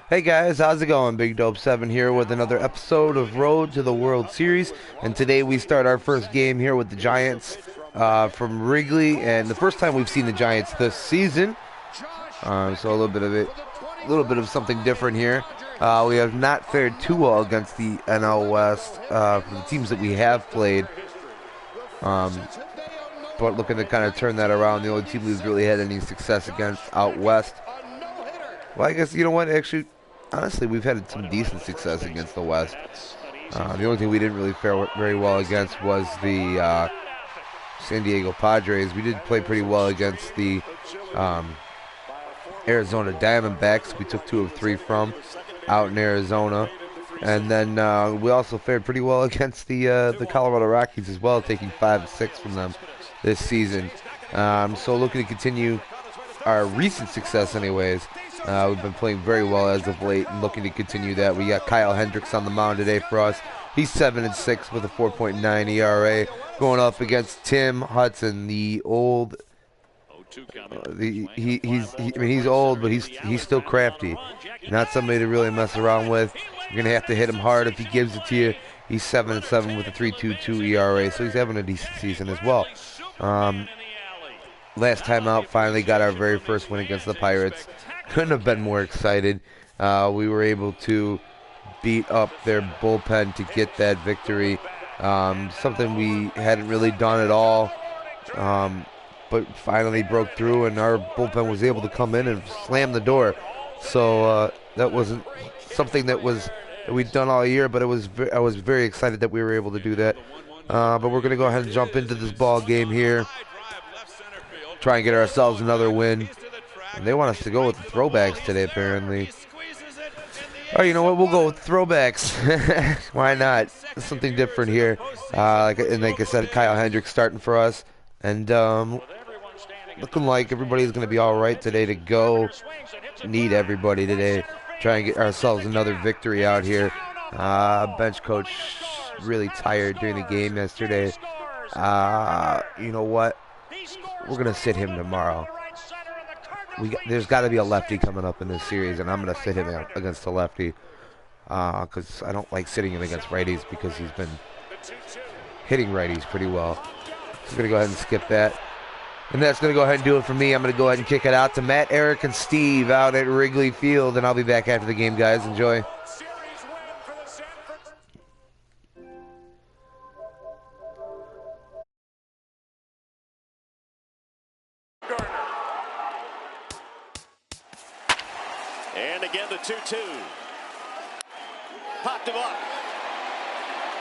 Hey guys, how's it going? Big Dope 7 here with another episode of Road to the World Series. And today we start our first game here with the Giants from Wrigley. And the first time we've seen the Giants this season. So a little bit of it, a little bit of something different here. We have not fared too well against the NL West for the teams that we have played. But looking to kind of turn that around. The only team we've really had any success against out west. Well, I guess, you know what, actually, honestly, we've had some decent success against the West. The only thing we didn't really fare very well against was the San Diego Padres. We did play pretty well against the Arizona Diamondbacks. We took 2 of 3 from out in Arizona. And then we also fared pretty well against the Colorado Rockies as well, taking 5 of 6 from them this season. So looking to continue our recent success anyways. We've been playing very well as of late and looking to continue that. We got Kyle Hendricks on the mound today for us. He's 7-6 with a 4.9 ERA, going up against Tim Hudson, the old. He's old, but he's still crafty. Not somebody to really mess around with. You're gonna have to hit him hard if he gives it to you. He's 7-7 with a 3.22 ERA, so he's having a decent season as well. Last time out, finally got our very first win against the Pirates. Couldn't have been more excited. We were able to beat up their bullpen to get that victory. Something we hadn't really done at all, but finally broke through, and our bullpen was able to come in and slam the door. So that wasn't something that we'd done all year, but I was very excited that we were able to do that. But we're going to go ahead and jump into this ball game here. Try and get ourselves another win. And they want us to go with the throwbacks today, apparently. Oh, you know what? We'll go with throwbacks. Why not? Something different here. Like I said, Kyle Hendricks starting for us. And looking like everybody's going to be all right today to go. Need everybody today. Try and get ourselves another victory out here. Bench coach really tired during the game yesterday. You know what? We're going to sit him tomorrow. There's got to be a lefty coming up in this series, and I'm going to sit him against a lefty because I don't like sitting him against righties because he's been hitting righties pretty well. So I'm going to go ahead and skip that. And that's going to go ahead and do it for me. I'm going to go ahead and kick it out to Matt, Eric, and Steve out at Wrigley Field, and I'll be back after the game, guys. Enjoy. And again the 2-2. Popped him up.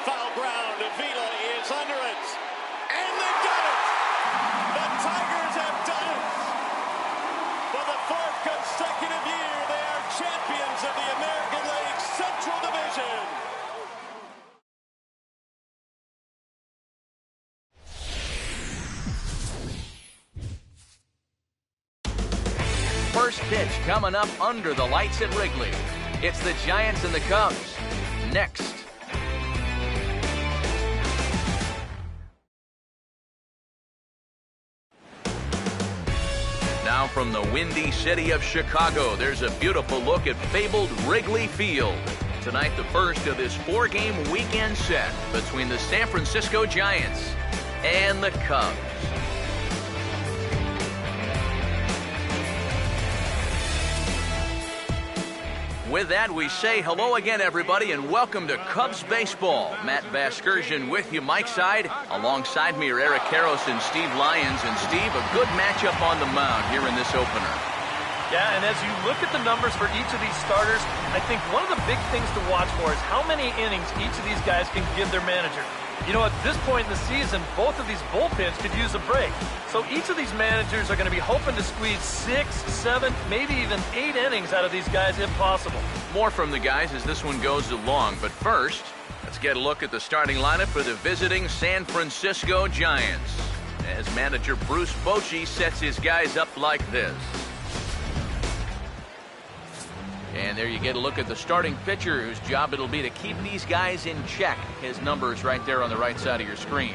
Foul ground. Avila is under it. And they've done it. The Tigers have done it. For the 4th consecutive year, they are champions of the American League Central Division. First pitch coming up under the lights at Wrigley. It's the Giants and the Cubs. Next. Now from the windy city of Chicago, there's a beautiful look at fabled Wrigley Field. Tonight, the first of this 4-game weekend set between the San Francisco Giants and the Cubs. With that, we say hello again, everybody, and welcome to Cubs Baseball. Matt Vasgersian with you, Mike Side. Alongside me are Eric Karros and Steve Lyons. And Steve, a good matchup on the mound here in this opener. Yeah, and as you look at the numbers for each of these starters, I think one of the big things to watch for is how many innings each of these guys can give their manager. You know, at this point in the season, both of these bullpens could use a break. So each of these managers are going to be hoping to squeeze 6, 7, maybe even 8 innings out of these guys if possible. More from the guys as this one goes along. But first, let's get a look at the starting lineup for the visiting San Francisco Giants. As manager Bruce Bochy sets his guys up like this. And there you get a look at the starting pitcher whose job it'll be to keep these guys in check. His number's right there on the right side of your screen.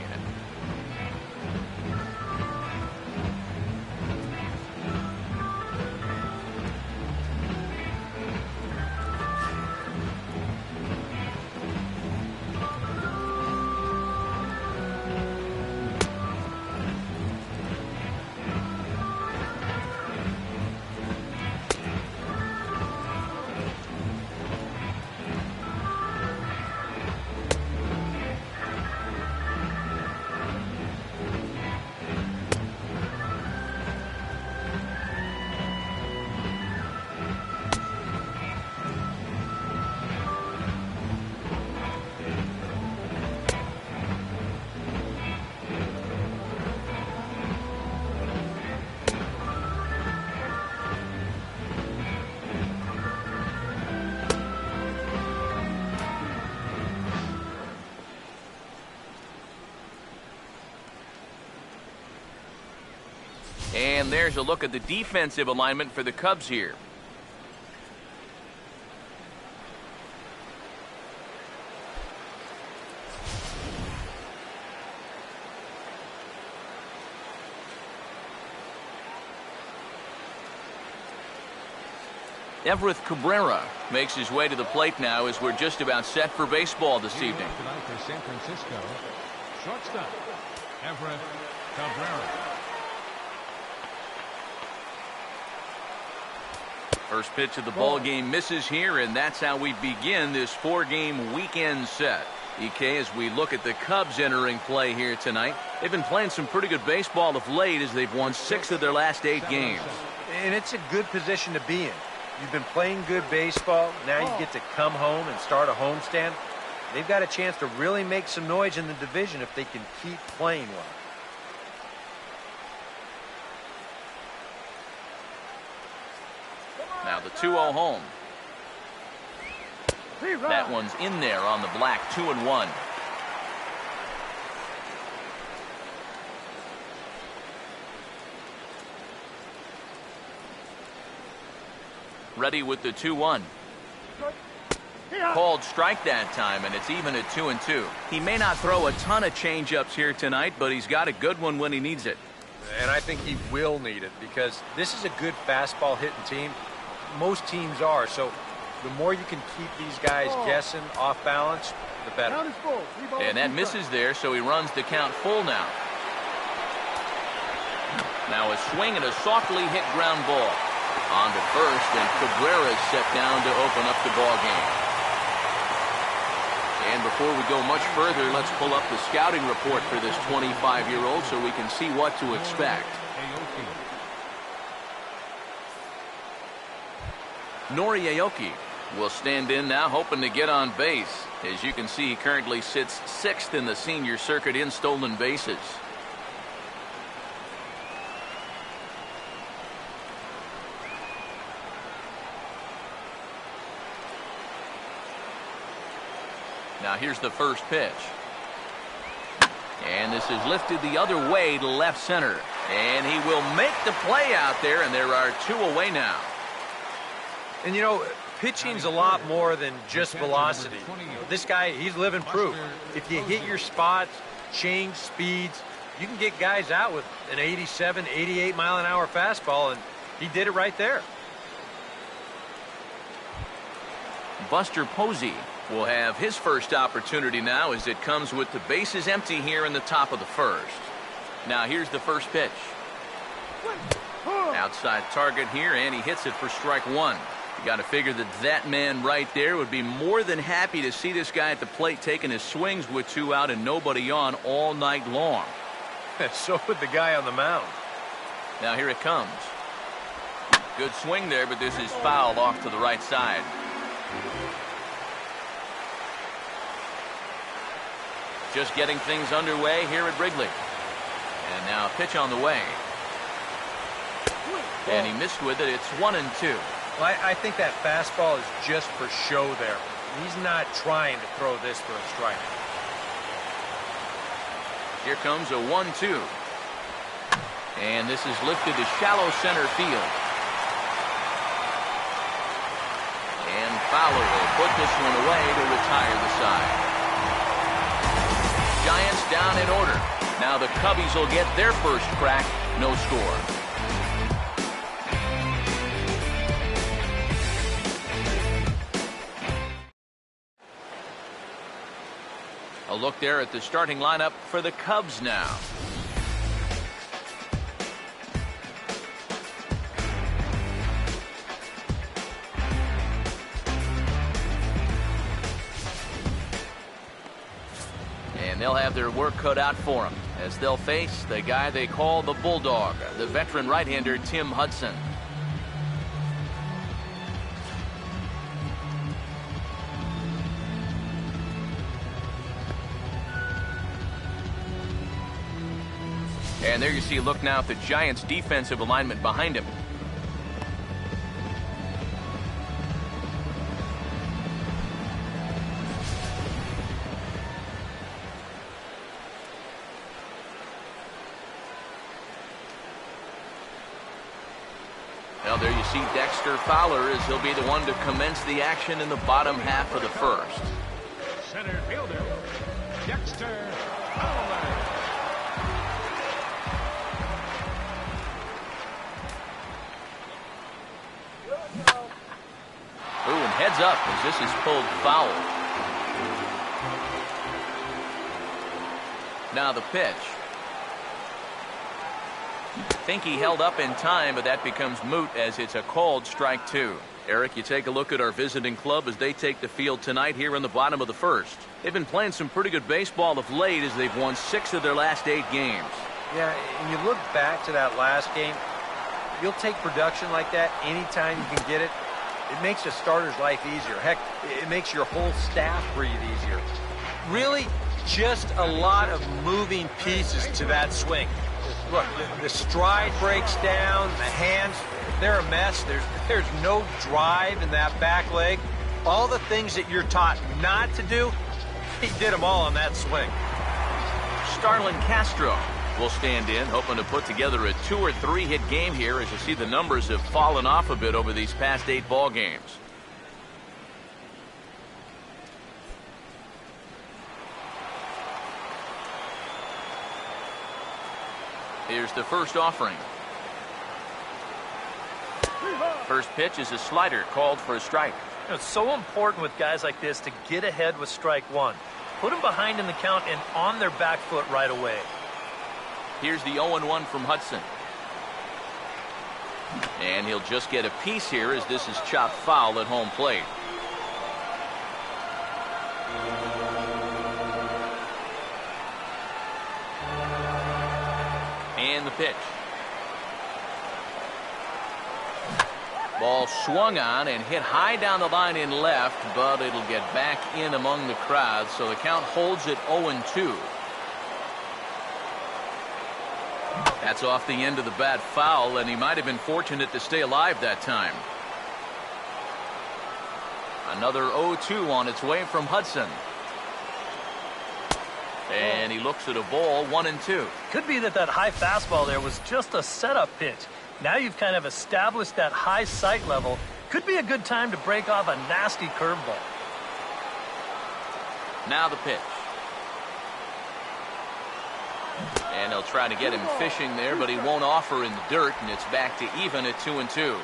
And there's a look at the defensive alignment for the Cubs here. Everett Cabrera makes his way to the plate now as we're just about set for baseball this evening. Tonight for San Francisco, shortstop, Everett Cabrera. First pitch of the ball game misses here, and that's how we begin this 4-game weekend set. EK, as we look at the Cubs entering play here tonight, they've been playing some pretty good baseball of late as they've won 6 of their last 8 games. And it's a good position to be in. You've been playing good baseball. Now you get to come home and start a homestand. They've got a chance to really make some noise in the division if they can keep playing well. Now the 2-0 home. That one's in there on the black, 2-1. Ready with the 2-1. Called strike that time, and it's even at 2-2. He may not throw a ton of changeups here tonight, but he's got a good one when he needs it. And I think he will need it because this is a good fastball hitting team. Most teams are, so the more you can keep these guys guessing off balance, the better. And that misses there, so he runs the count full now. Now a swing and a softly hit ground ball. On to first, and Cabrera's set down to open up the ball game. And before we go much further, let's pull up the scouting report for this 25-year-old so we can see what to expect. Nori Aoki will stand in now, hoping to get on base. As you can see, he currently sits 6th in the senior circuit in stolen bases. Now here's the first pitch. And this is lifted the other way to left center. And he will make the play out there, and there are 2 away now. And you know, pitching's a lot more than just velocity. This guy, he's living proof. If you hit your spots, change speeds, you can get guys out with an 87, 88 mile an hour fastball, and he did it right there. Buster Posey will have his first opportunity now as it comes with the bases empty here in the top of the first. Now here's the first pitch. Outside target here, and he hits it for strike 1. You got to figure that that man right there would be more than happy to see this guy at the plate taking his swings with 2 out and nobody on all night long. So would the guy on the mound. Now here it comes. Good swing there, but this is fouled off to the right side. Just getting things underway here at Wrigley. And now a pitch on the way. And he missed with it. It's 1-2. Well, I think that fastball is just for show there. He's not trying to throw this for a strike. Here comes a 1-2. And this is lifted to shallow center field. And Fowler will put this one away to retire the side. Giants down in order. Now the Cubbies will get their first crack. No score. A look there at the starting lineup for the Cubs now. And they'll have their work cut out for them as they'll face the guy they call the Bulldog, the veteran right-hander Tim Hudson. And there you see a look now at the Giants' defensive alignment behind him. Well, there you see Dexter Fowler as he'll be the one to commence the action in the bottom half of the first. Center fielder, Dexter Fowler. Ooh, and heads up as this is pulled foul. Now the pitch. Think he held up in time, but that becomes moot as it's a called strike 2. Eric, you take a look at our visiting club as they take the field tonight here in the bottom of the first. They've been playing some pretty good baseball of late as they've won 6 of their last 8 games. Yeah, and you look back to that last game, you'll take production like that anytime you can get it. It makes a starter's life easier. Heck, it makes your whole staff breathe easier. Really, just a lot of moving pieces to that swing. Look, the stride breaks down, the hands, they're a mess. There's no drive in that back leg. All the things that you're taught not to do, he did them all on that swing. Starlin Castro will stand in, hoping to put together a 2 or 3 hit game here as you see the numbers have fallen off a bit over these past 8 ball games. Here's the first offering. First pitch is a slider called for a strike. It's so important with guys like this to get ahead with strike 1. Put them behind in the count and on their back foot right away. Here's the 0-1 from Hudson. And he'll just get a piece here as this is chopped foul at home plate. And the pitch. Ball swung on and hit high down the line in left, but it'll get back in among the crowd, so the count holds at 0-2. That's off the end of the bat foul, and he might have been fortunate to stay alive that time. Another 0-2 on its way from Hudson. And he looks at a ball, 1-2. Could be that high fastball there was just a setup pitch. Now you've kind of established that high sight level. Could be a good time to break off a nasty curveball. Now the pitch. And they'll try to get him fishing there, but he won't offer in the dirt, and it's back to even at 2-2.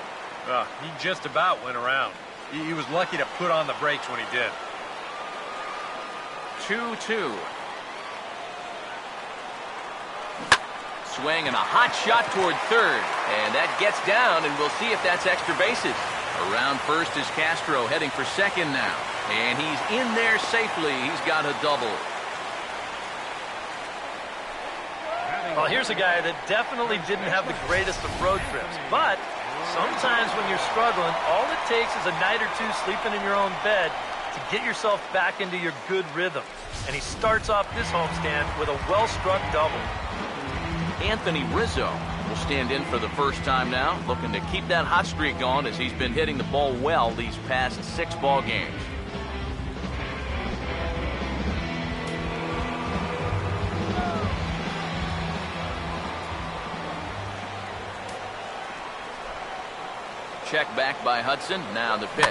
He just about went around. He was lucky to put on the brakes when he did. 2-2. Swing and a hot shot toward third, and that gets down, and we'll see if that's extra bases. Around first is Castro, heading for second now, and he's in there safely. He's got a double. Well, here's a guy that definitely didn't have the greatest of road trips, but sometimes when you're struggling, all it takes is a night or two sleeping in your own bed to get yourself back into your good rhythm. And he starts off this homestand with a well-struck double. Anthony Rizzo will stand in for the first time now, looking to keep that hot streak on as he's been hitting the ball well these past 6 ball games. Check back by Hudson. Now the pitch.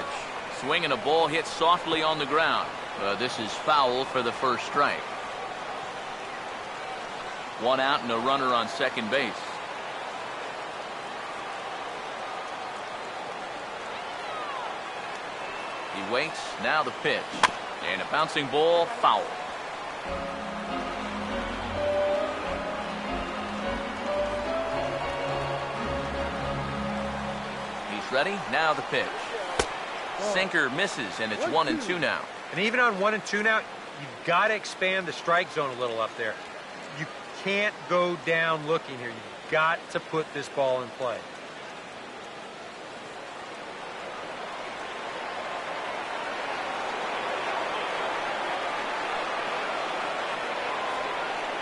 Swinging a ball hit softly on the ground. This is foul for the first strike. 1 out and a runner on second base. He waits. Now the pitch. And a bouncing ball, foul. He's ready. Now the pitch. Sinker misses, and it's 1-2 now. And even on 1-2 now, you've got to expand the strike zone a little up there. You can't go down looking here. You've got to put this ball in play.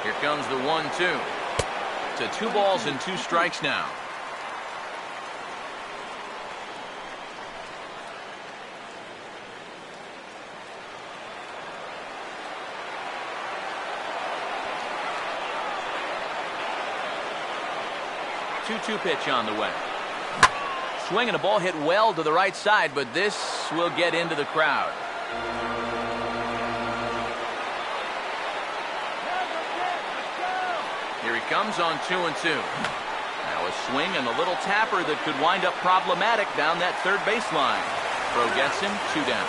Here comes the 1-2. To 2 balls and 2 strikes now. Two pitch on the way. swing and a ball hit well to the right side, but this will get into the crowd. Here he comes on 2-2. Now a swing and a little tapper that could wind up problematic down that third baseline. Throw gets him 2 down.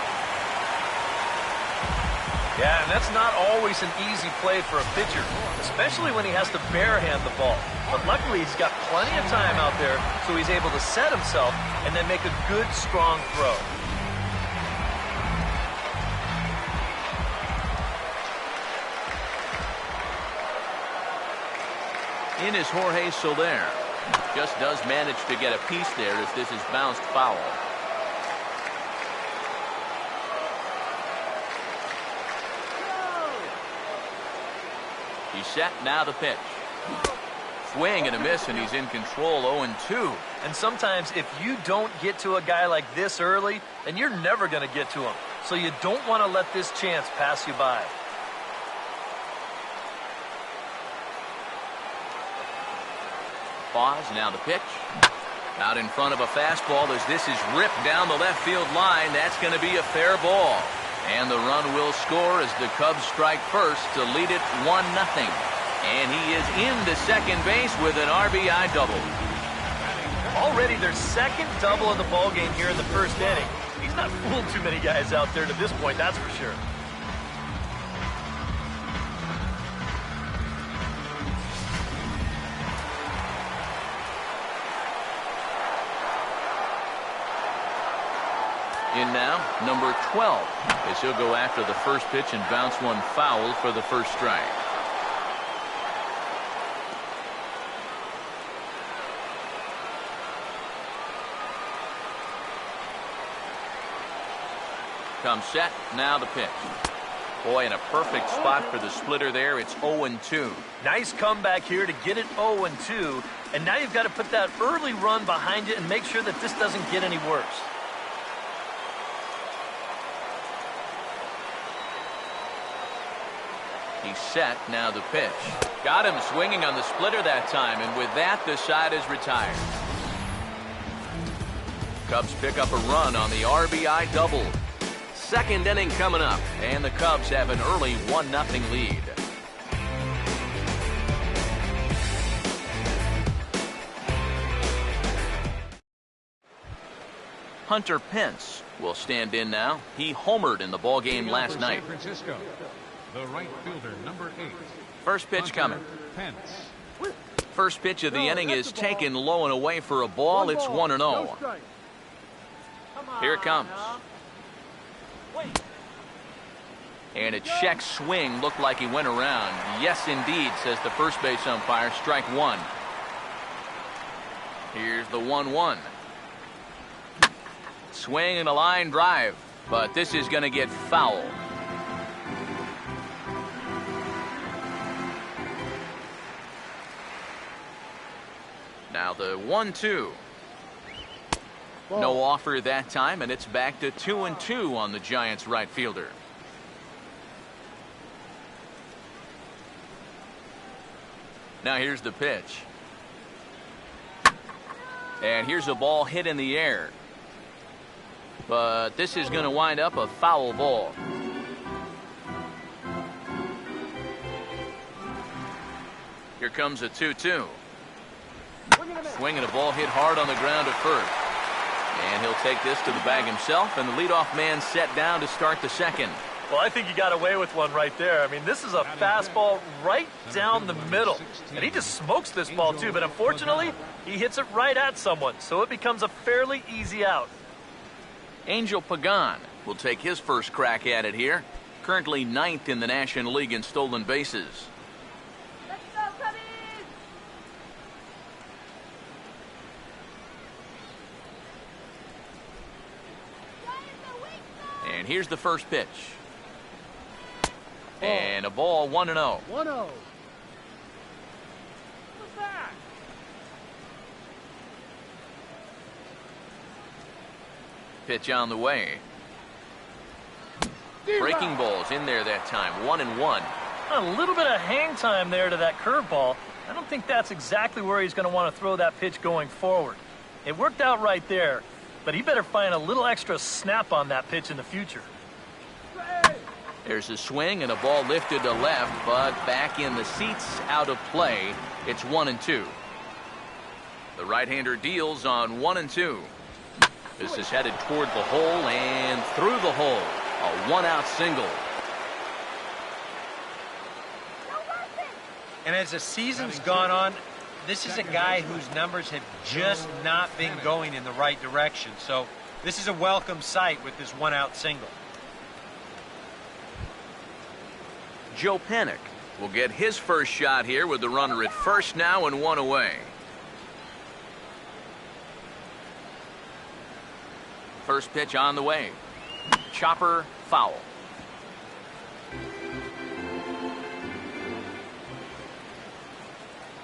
Yeah, and that's not always an easy play for a pitcher, especially when he has to barehand the ball. But luckily, he's got plenty of time out there, so he's able to set himself and then make a good, strong throw. In is Jorge Soler. Just does manage to get a piece there as this is bounced foul. He's set, now the pitch. Swing and a miss, and he's in control, 0-2. And sometimes if you don't get to a guy like this early, then you're never going to get to him. So you don't want to let this chance pass you by. Pause, now the pitch. Out in front of a fastball as this is ripped down the left field line. That's going to be a fair ball. And the run will score as the Cubs strike first to lead it 1-0. And he is into second base with an RBI double. Already their second double in the ballgame here in the first inning. He's not fooled too many guys out there to this point, that's for sure. In now, number 12, as he'll go after the first pitch and bounce one foul for the first strike. Comes set, now the pitch. Boy, in a perfect spot for the splitter there. It's 0-2. Nice comeback here to get it 0-2, and now you've got to put that early run behind it and make sure that this doesn't get any worse. He's set, now the pitch. Got him swinging on the splitter that time, and with that, the side is retired. Cubs pick up a run on the RBI double. Second inning coming up, and the Cubs have an early 1-0 lead. Hunter Pence will stand in now. He homered in the ballgame last night. San Francisco, the right fielder, number 8. First pitch coming. Pence. First pitch of the inning is taken low and away for a ball. It's 1-0. Here it comes. And a check swing looked like he went around. Yes, indeed, says the first base umpire. Strike one. Here's the 1-1. Swing and a line drive, but this is going to get foul. Now the 1-2. No offer that time, and it's back to 2-2 on the Giants right fielder. Now here's the pitch. And here's a ball hit in the air. But this is going to wind up a foul ball. Here comes a 2-2. Swing and a ball hit hard on the ground at first. And he'll take this to the bag himself, and the leadoff man set down to start the second. Well, I think he got away with one right there. I mean, this is a fastball right down the middle. And he just smokes this ball, too. But unfortunately, he hits it right at someone. So it becomes a fairly easy out. Angel Pagan will take his first crack at it here. Currently 9th in the National League in stolen bases. Let's go, Cubbies! And here's the first pitch. And a ball 1-0. 1-0. What's that? Pitch on the way. Breaking balls in there that time. 1-1. A little bit of hang time there to that curveball. I don't think that's exactly where he's going to want to throw that pitch going forward. It worked out right there, but he better find a little extra snap on that pitch in the future. There's a swing and a ball lifted to left, but back in the seats, out of play. It's 1-2. The right-hander deals on 1-2. This is headed toward the hole and through the hole. A one-out single. And as the season's gone on, this is a guy whose numbers have just not been going in the right direction. So this is a welcome sight with this one-out single. Joe Panik will get his first shot here with the runner at first now and one away. First pitch on the way. Chopper, foul.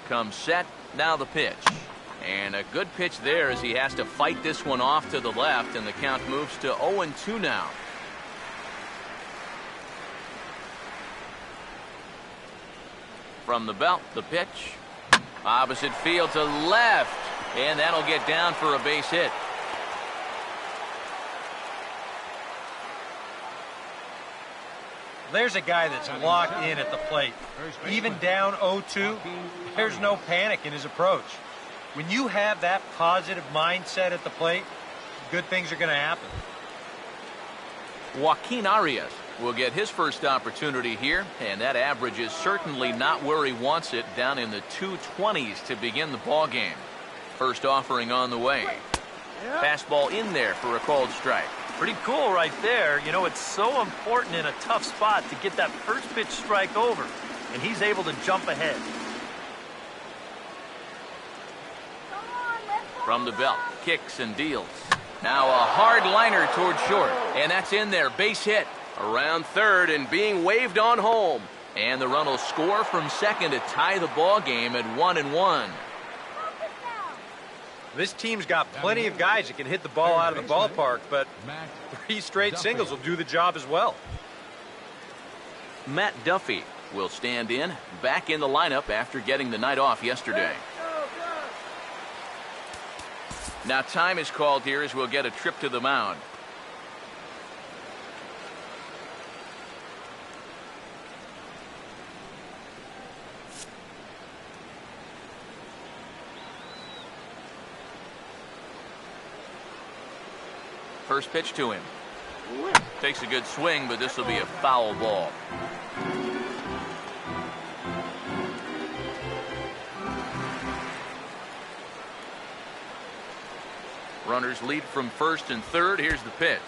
Comes set, now the pitch. And a good pitch there as he has to fight this one off to the left, and the count moves to 0-2 now. From the belt, the pitch. Opposite field to left, and that'll get down for a base hit. There's a guy that's locked in at the plate. Even down 0-2, there's no panic in his approach. When you have that positive mindset at the plate, good things are going to happen. Joaquin Arias will get his first opportunity here, and that average is certainly not where he wants it, down in the 220s to begin the ball game. First offering on the way. Fastball in there for a called strike. Pretty cool right there. You know, it's so important in a tough spot to get that first pitch strike over, and he's able to jump ahead. From the belt, kicks and deals. Now a hard liner toward short, and that's in there. Base hit around third and being waved on home. And the run will score from second to tie the ball game at 1-1. This team's got plenty of guys that can hit the ball out of the ballpark, but 3 straight singles will do the job as well. Matt Duffy will stand in, back in the lineup after getting the night off yesterday. Now time is called here as we'll get a trip to the mound. First pitch to him. Takes a good swing, but this will be a foul ball. Runners lead from first and third. Here's the pitch.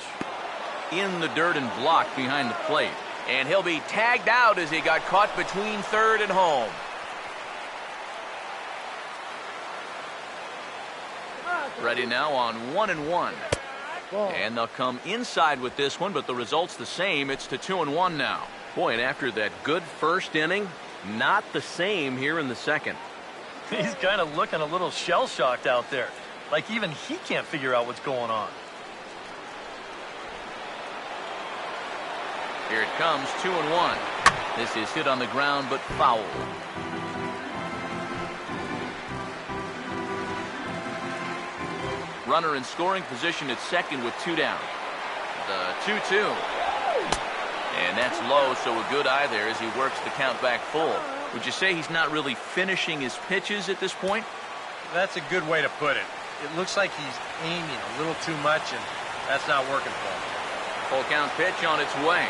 In the dirt and blocked behind the plate. And he'll be tagged out as he got caught between third and home. Ready now on 1-1. And they'll come inside with this one, but the result's the same. It's to 2-1 now. Boy, and after that good first inning, not the same here in the second. He's kind of looking a little shell-shocked out there. Like even he can't figure out what's going on. Here it comes, 2-1. This is hit on the ground, but foul. Runner in scoring position at second with 2 down. The 2-2. And that's low, so a good eye there as he works the count back full. Would you say he's not really finishing his pitches at this point? That's a good way to put it. It looks like he's aiming a little too much, and that's not working for him. Full count pitch on its way.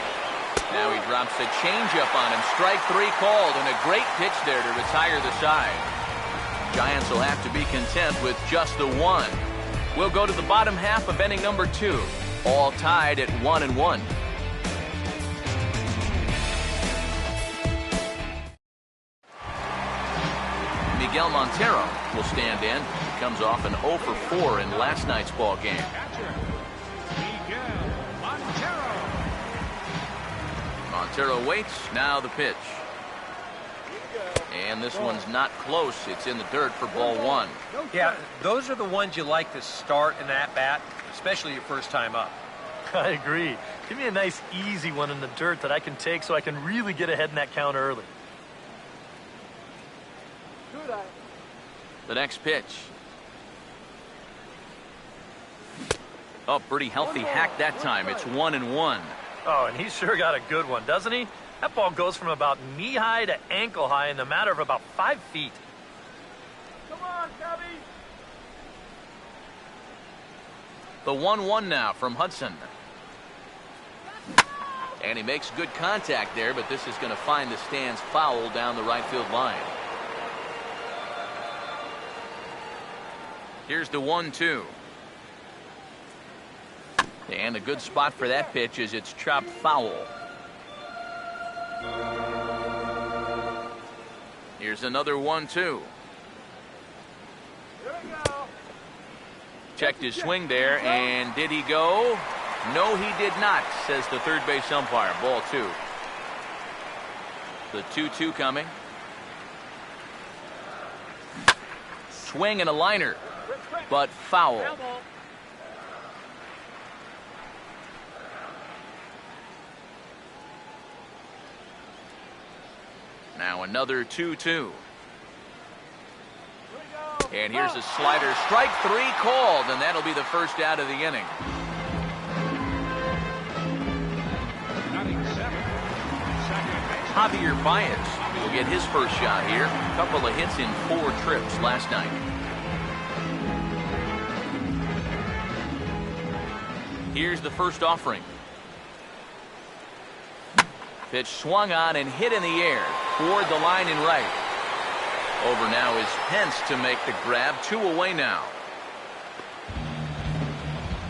Now he drops a changeup on him. Strike 3 called, and a great pitch there to retire the side. Giants will have to be content with just the 1. We'll go to the bottom half of inning number 2. All tied at 1-1. Miguel Montero will stand in. He comes off an 0 for 4 in last night's ball game. Montero waits. Now the pitch. And this one's not close. It's in the dirt for ball 1. Yeah, those are the ones you like to start in that bat, especially your first time up. I agree. Give me a nice easy one in the dirt that I can take so I can really get ahead in that count early. The next pitch. Oh, pretty healthy hack that time. It's 1-1. Oh, and he sure got a good one, doesn't he? That ball goes from about knee-high to ankle-high in the matter of about 5 feet. Come on, Cubby. The 1-1 now from Hudson. And he makes good contact there, but this is going to find the stands foul down the right field line. Here's the 1-2. And a good spot for that pitch is it's chopped foul. Here's another 1-2. Checked his swing there, and did he go? No, he did not, says the third base umpire. Ball 2. The 2-2 coming. Swing and a liner, but foul. Now another 2-2. And here's a slider. Strike 3 called, and that'll be the first out of the inning. Javier Baez will get his first shot here. A couple of hits in 4 trips last night. Here's the first offering. Pitch swung on and hit in the air toward the line and right. Over now is Pence to make the grab. 2 away now.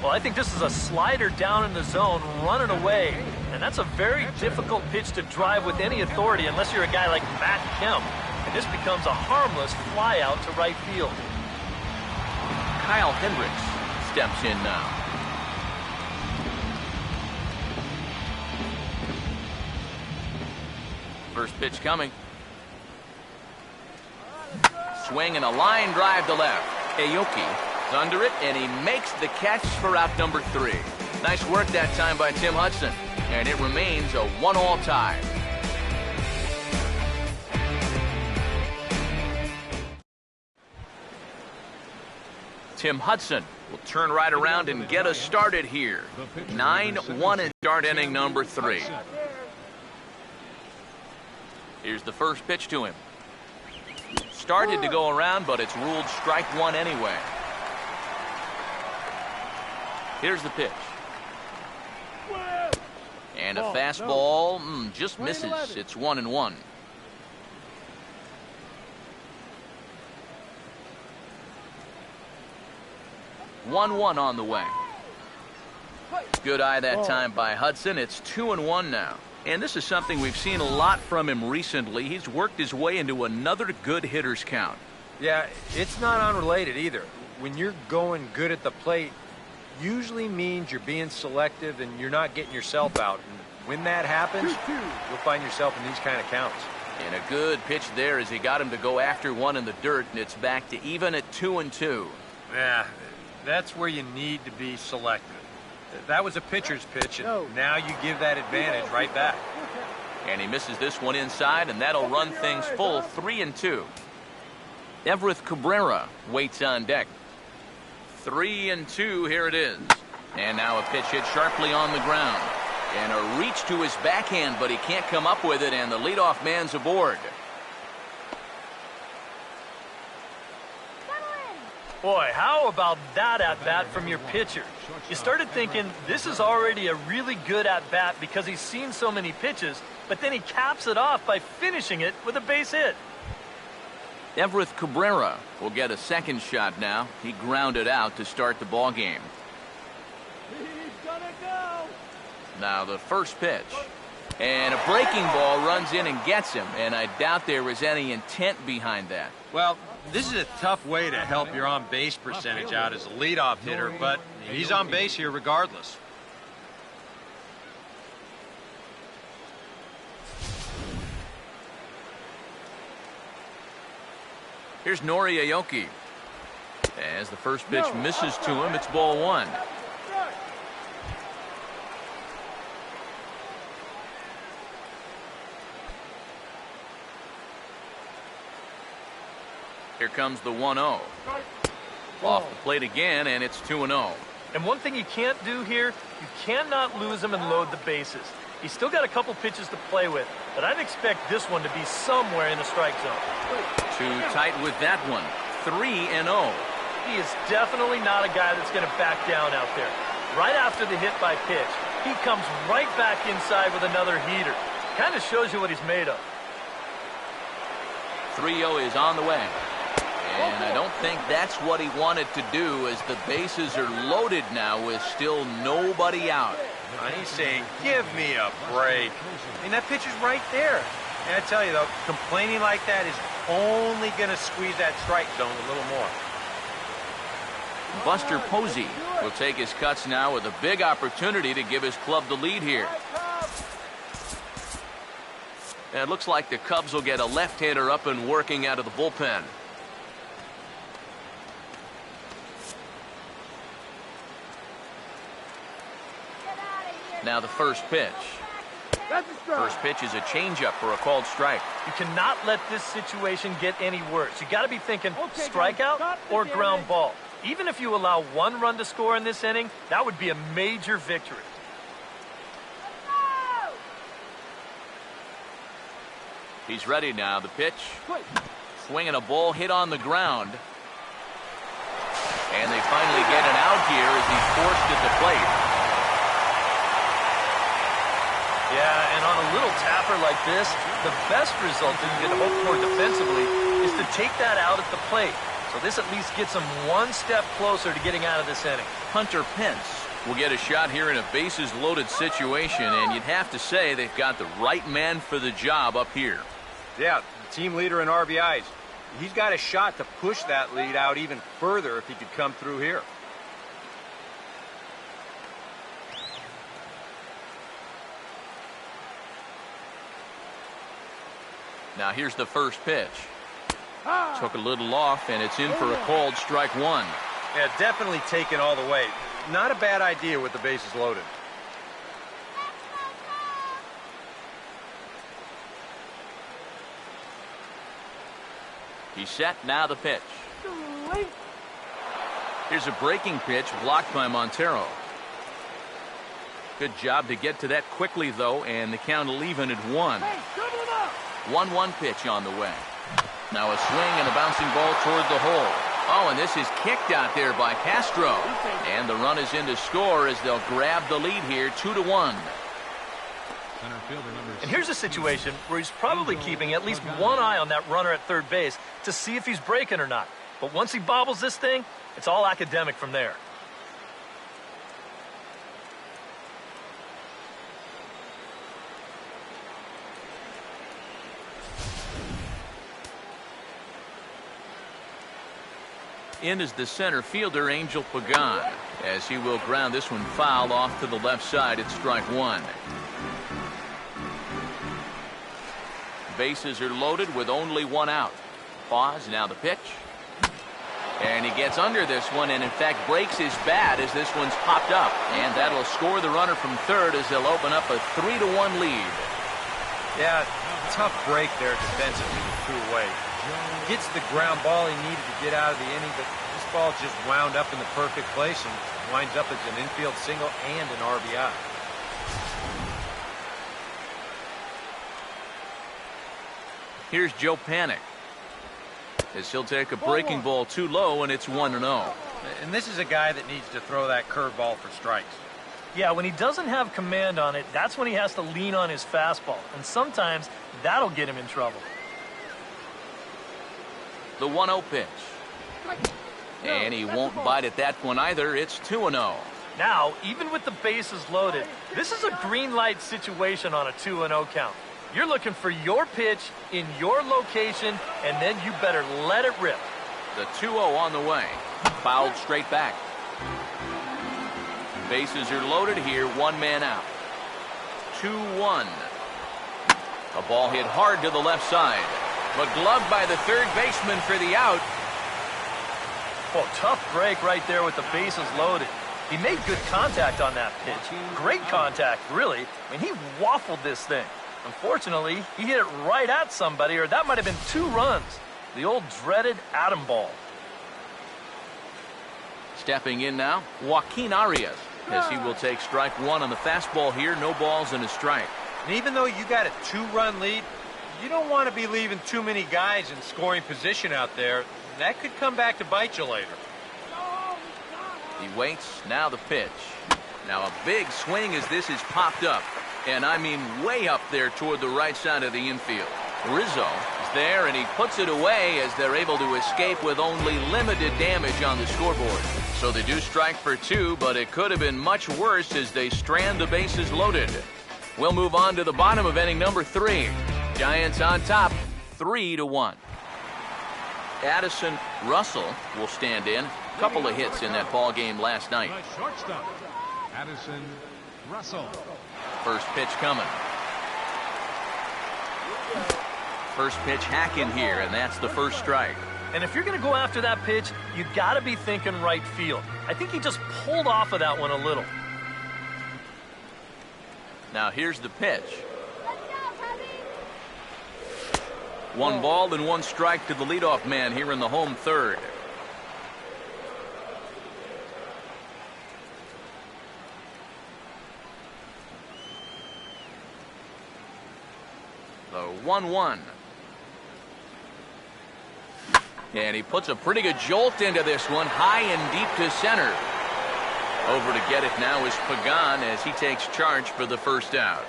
Well, I think this is a slider down in the zone, running away. And that's a very difficult pitch to drive with any authority unless you're a guy like Matt Kemp. And this becomes a harmless fly out to right field. Kyle Hendricks steps in now. First pitch coming. Swing and a line drive to left. Aoki is under it, and he makes the catch for out number 3. Nice work that time by Tim Hudson, and it remains a 1-all tie. Tim Hudson will turn right around and get us started here. 9-1 in start inning number 3. Here's the first pitch to him. Started to go around, but it's ruled strike 1 anyway. Here's the pitch. And a fastball just misses. It's 1-1. One on the way. Good eye that time by Hudson. It's 2-1 now. And this is something we've seen a lot from him recently. He's worked his way into another good hitter's count. Yeah, it's not unrelated either. When you're going good at the plate, usually means you're being selective and you're not getting yourself out. And when that happens, you'll find yourself in these kind of counts. And a good pitch there as he got him to go after one in the dirt, and it's back to even at 2-2. Yeah, that's where you need to be selective. That was a pitcher's pitch, and now you give that advantage right back. And he misses this one inside, and that'll run things full 3-2. Everth Cabrera waits on deck. 3-2, here it is. And now a pitch hit sharply on the ground. And a reach to his backhand, but he can't come up with it, and the leadoff man's aboard. Boy, how about that at-bat from your pitcher? You started thinking this is already a really good at-bat because he's seen so many pitches, but then he caps it off by finishing it with a base hit. Everth Cabrera will get a second shot now. He grounded out to start the ball game. He's gonna go. Now the first pitch. And a breaking ball runs in and gets him, and I doubt there was any intent behind that. Well, this is a tough way to help your on-base percentage out as a leadoff hitter, but he's on base here regardless. Here's Nori Aoki. As the first pitch misses to him, it's ball 1. Here comes the 1-0. Off the plate again, and it's 2-0. And one thing you can't do here, you cannot lose him and load the bases. He's still got a couple pitches to play with, but I'd expect this one to be somewhere in the strike zone. Too tight with that one. 3-0. He is definitely not a guy that's going to back down out there. Right after the hit by pitch, he comes right back inside with another heater. Kind of shows you what he's made of. 3-0 is on the way. And I don't think that's what he wanted to do, as the bases are loaded now with still nobody out. And he's saying, give me a break. I mean, that pitch is right there. And I tell you, though, complaining like that is only going to squeeze that strike zone a little more. Buster Posey will take his cuts now with a big opportunity to give his club the lead here. And it looks like the Cubs will get a left-hander up and working out of the bullpen. Now the first pitch. First pitch is a changeup for a called strike. You cannot let this situation get any worse. You got to be thinking strikeout or ground ball. Even if you allow one run to score in this inning, that would be a major victory. He's ready now. The pitch. Swinging a ball hit on the ground. And they finally get an out here as he's forced at the plate. Yeah, and on a little tapper like this, the best result that you can hope for defensively is to take that out at the plate. So this at least gets him one step closer to getting out of this inning. Hunter Pence will get a shot here in a bases-loaded situation, and you'd have to say they've got the right man for the job up here. Yeah, the team leader in RBIs. He's got a shot to push that lead out even further if he could come through here. Now here's the first pitch. Took a little off, and it's in for a called strike one. Yeah, definitely taken all the way. Not a bad idea with the bases loaded. He's set, now the pitch. Here's a breaking pitch blocked by Montero. Good job to get to that quickly, though, and the count will even at 1. 1-1 pitch on the way. Now a swing and a bouncing ball toward the hole. Oh, and this is kicked out there by Castro. And the run is in to score as they'll grab the lead here, 2-1. And here's a situation where he's probably keeping at least one eye on that runner at third base to see if he's breaking or not. But once he bobbles this thing, it's all academic from there. In is the center fielder, Angel Pagan, as he will ground this one foul off to the left side at strike one. Bases are loaded with only one out. Pause, now the pitch. And he gets under this one and in fact breaks his bat as this one's popped up. And that'll score the runner from third as they'll open up a 3-1 lead. Yeah, tough break there defensively with two away. Gets the ground ball he needed to get out of the inning, but this ball just wound up in the perfect place and winds up as an infield single and an RBI. Here's Joe Panik, as he'll take a breaking ball too low, and it's 1-0. And this is a guy that needs to throw that curveball for strikes. Yeah, when he doesn't have command on it, that's when he has to lean on his fastball. And sometimes that'll get him in trouble. The 1-0 pitch. And he won't bite at that one either. It's 2-0. Now, even with the bases loaded, this is a green light situation on a 2-0 count. You're looking for your pitch in your location, and then you better let it rip. The 2-0 on the way. Fouled straight back. Bases are loaded here, one man out. 2-1. A ball hit hard to the left side, but gloved by the third baseman for the out. Oh, tough break right there with the bases loaded. He made good contact on that pitch. Great contact, really. I mean, he waffled this thing. Unfortunately, he hit it right at somebody, or that might have been 2 runs. The old dreaded atom ball. Stepping in now, Joaquin Arias, as he will take strike one on the fastball here. No balls and a strike. And even though you got a 2-run lead, you don't want to be leaving too many guys in scoring position out there. That could come back to bite you later. He waits. Now the pitch. Now a big swing as this is popped up. And I mean way up there toward the right side of the infield. Rizzo is there, and he puts it away as they're able to escape with only limited damage on the scoreboard. So they do strike for 2, but it could have been much worse as they strand the bases loaded. We'll move on to the bottom of inning number 3. Giants on top, 3-1. Addison Russell will stand in. Couple of hits in that ball game last night. The shortstop, Addison Russell. First pitch coming. First pitch hacking here, and that's the first strike. And if you're going to go after that pitch, you got to be thinking right field. I think he just pulled off of that one a little. Now here's the pitch. 1 ball and 1 strike to the leadoff man here in the home third. The 1-1. And he puts a pretty good jolt into this one, high and deep to center. Over to get it now is Pagan as he takes charge for the first out.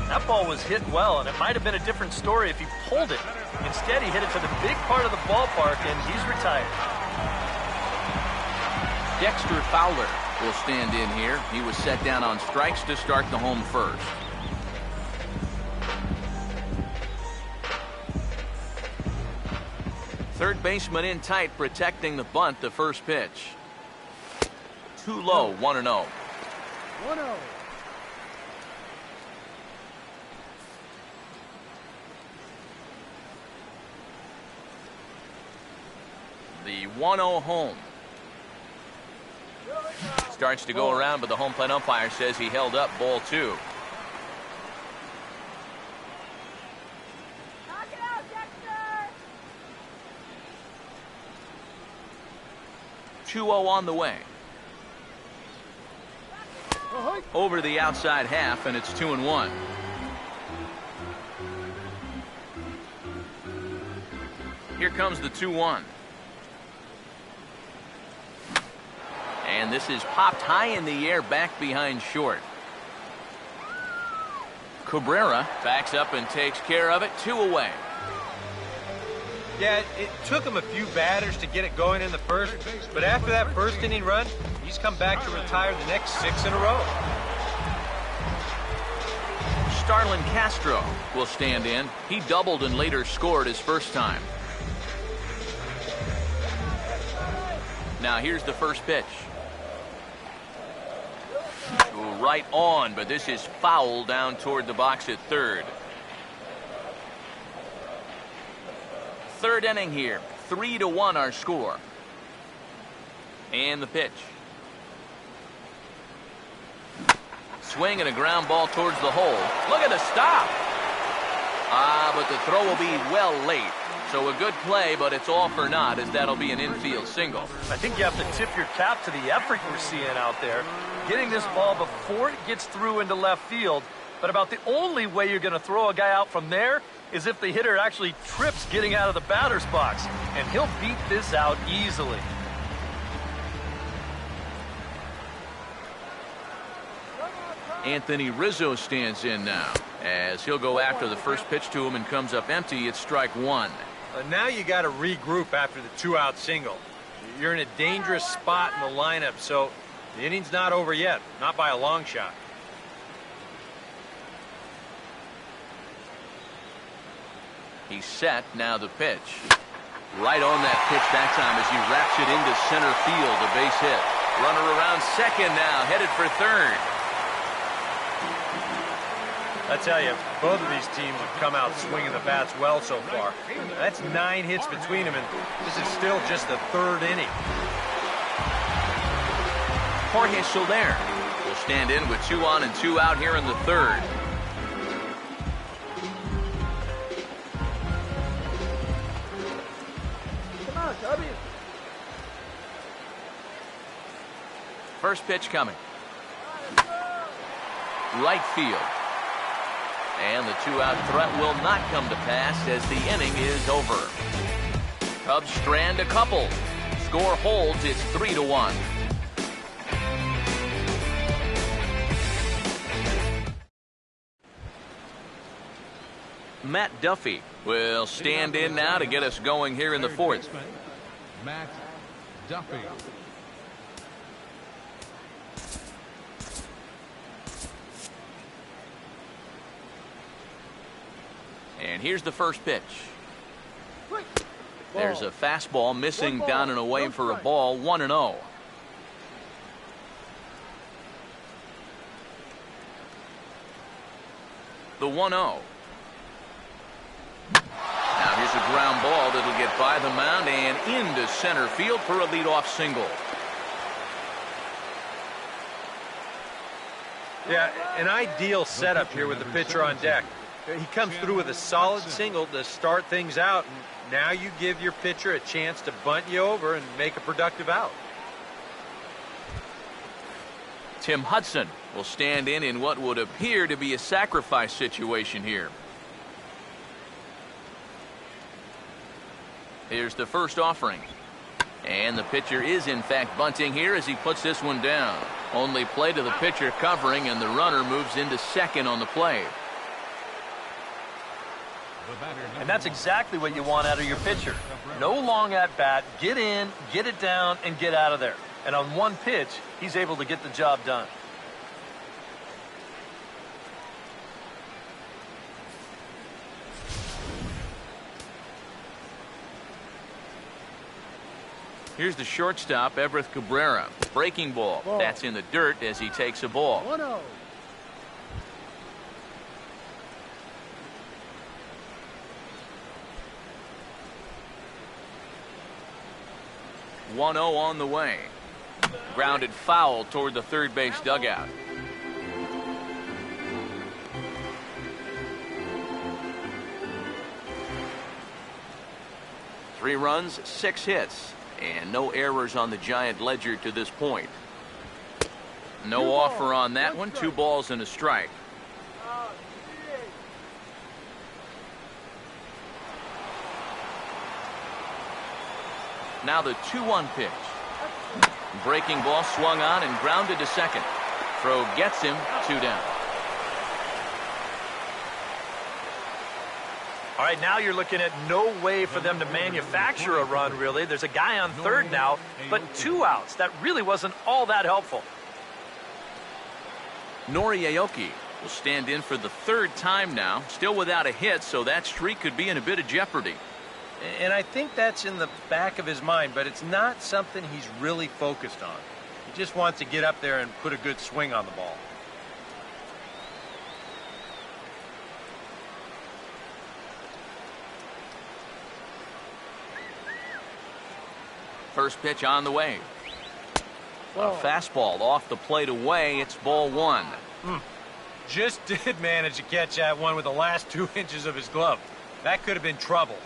That ball was hit well, and it might have been a different story if he pulled it. Instead, he hit it to the big part of the ballpark, and he's retired. Dexter Fowler will stand in here. He was set down on strikes to start the home first. Third baseman in tight, protecting the bunt. The first pitch. Too low, 1-0. 1-0. The 1-0 home. Starts to go around, but the home plate umpire says he held up. Ball 2. Knock it out, Dexter! 2-0 on the way. Over to the outside half, and it's 2-1. Here comes the 2-1. And this is popped high in the air back behind short. Cabrera backs up and takes care of it. 2 away. Yeah, it took him a few batters to get it going in the first, but after that first inning run, he's come back to retire the next 6 in a row. Starlin Castro will stand in. He doubled and later scored his first time. Now here's the first pitch. Right on, but this is foul down toward the box at third. Third inning here. 3-1 our score. And the pitch. Swing and a ground ball towards the hole. Look at the stop. But the throw will be well late. So a good play, but it's all for naught as that'll be an infield single. I think you have to tip your cap to the effort we're seeing out there. Getting this ball before it gets through into left field. But about the only way you're going to throw a guy out from there is if the hitter actually trips getting out of the batter's box. And he'll beat this out easily. Anthony Rizzo stands in now as he'll go after the first pitch to him and comes up empty. It's strike 1. Now you got to regroup after the 2-out single. You're in a dangerous spot in the lineup, so the inning's not over yet, not by a long shot. He's set. Now the pitch. Right on that pitch that time as he wraps it into center field. A base hit. Runner around second now, headed for third. I tell you, both of these teams have come out swinging the bats well so far. That's 9 hits between them, and this is still just the third inning. Jorge Soler will stand in with 2 on and 2 out here in the third. Come on, Tubby. First pitch coming. Right field. And the 2-out threat will not come to pass as the inning is over. Cubs strand a couple. Score holds. It's 3-1. Matt Duffy will stand in now to get us going here in the fourth. Matt Duffy. And here's the first pitch. There's a fastball missing down and away for a ball. 1-0. The 1-0. Now here's a ground ball that'll get by the mound and into center field for a leadoff single. Yeah, an ideal setup here with the pitcher on deck. He comes through with a solid single to start things out, and now you give your pitcher a chance to bunt you over and make a productive out. Tim Hudson will stand in what would appear to be a sacrifice situation here. Here's the first offering. And the pitcher is in fact bunting here as he puts this one down. Only play to the pitcher covering, and the runner moves into second on the play. And that's exactly what you want out of your pitcher. No long at bat, get in, get it down, and get out of there. And on one pitch, he's able to get the job done. Here's the shortstop, Everett Cabrera. Breaking ball. That's in the dirt as he takes a ball. 1-0. On the way. Grounded foul toward the third base dugout. Three runs, 6 hits, and no errors on the Giant ledger to this point. No offer on that one. 2 balls and a strike. Now the 2-1 pitch. Breaking ball swung on and grounded to second. Throw gets him, 2 down. All right, now you're looking at no way for them to manufacture a run, really. There's a guy on third now, but 2 outs. That really wasn't all that helpful. Nori Aoki will stand in for the 3rd time now. Still without a hit, so that streak could be in a bit of jeopardy. And I think that's in the back of his mind, but it's not something he's really focused on. He just wants to get up there and put a good swing on the ball. First pitch on the way. A fastball off the plate away. It's ball 1. Just did manage to catch that one with the last 2 inches of his glove. That could have been trouble.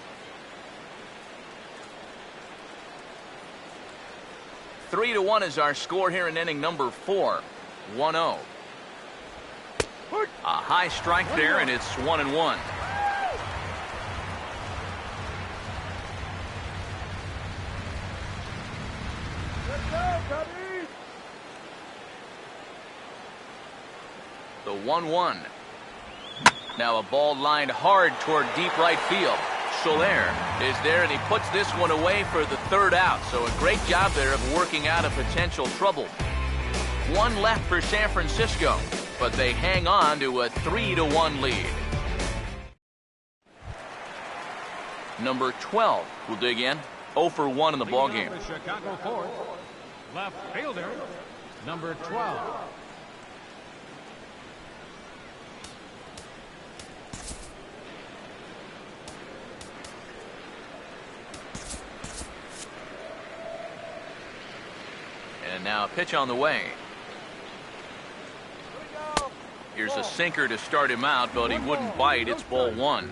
3-1 is our score here in inning number 4. 1-0. A high strike there, and it's 1-1. The 1-1. Now a ball lined hard toward deep right field. Soler is there, and he puts this one away for the 3rd out. So a great job there of working out a potential trouble. 1 left for San Francisco, but they hang on to a 3-1 lead. Number 12 will dig in. 0 for 1 in the ballgame. The Chicago fourth, left fielder, number 12. And now a pitch on the way. Here's a sinker to start him out, but he wouldn't bite. It's ball 1.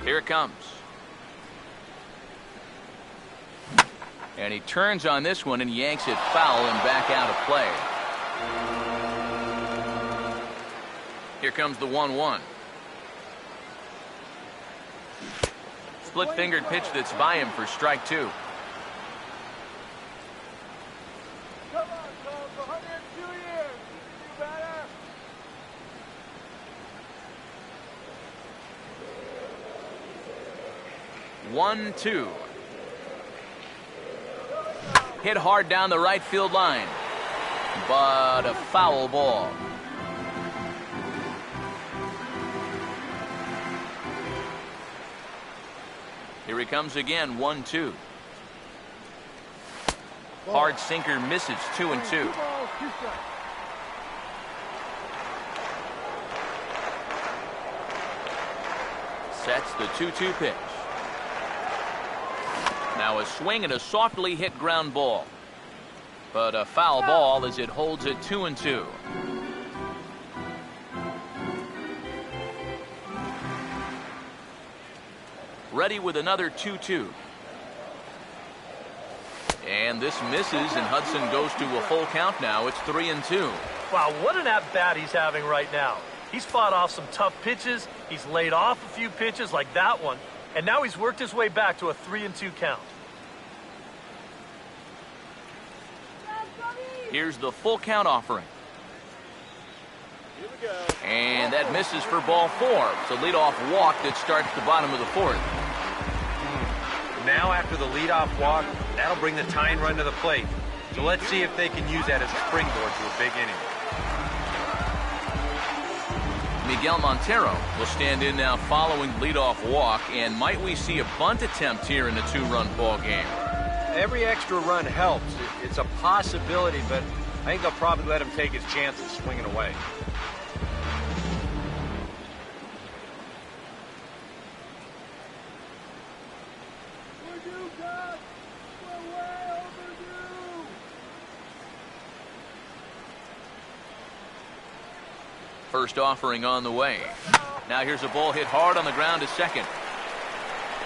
Here it comes. And he turns on this one and yanks it foul and back out of play. Here comes the 1-1. Split-fingered pitch that's by him for strike 2. Come on, Cubs, 102 years. You better. One, two. Hit hard down the right field line, but a foul ball. Here he comes again, 1-2. Hard sinker misses, 2-2. Sets the 2-2 pitch. Now a swing and a softly hit ground ball, but a foul ball as it holds it 2-2. Ready with another 2-2. And this misses, and Hudson goes to a full count now. It's 3-2. Wow, what an at-bat he's having right now. He's fought off some tough pitches. He's laid off a few pitches like that one. And now he's worked his way back to a 3-2 count. Here's the full count offering. And that misses for ball 4. It's a leadoff walk that starts the bottom of the 4th. Now after the leadoff walk, that'll bring the tying run to the plate. So let's see if they can use that as a springboard to a big inning. Miguel Montero will stand in now following leadoff walk, and might we see a bunt attempt here in a 2-run ball game? Every extra run helps. It's a possibility, but I think they'll probably let him take his chances swinging away. First offering on the way. Now here's a ball hit hard on the ground to second.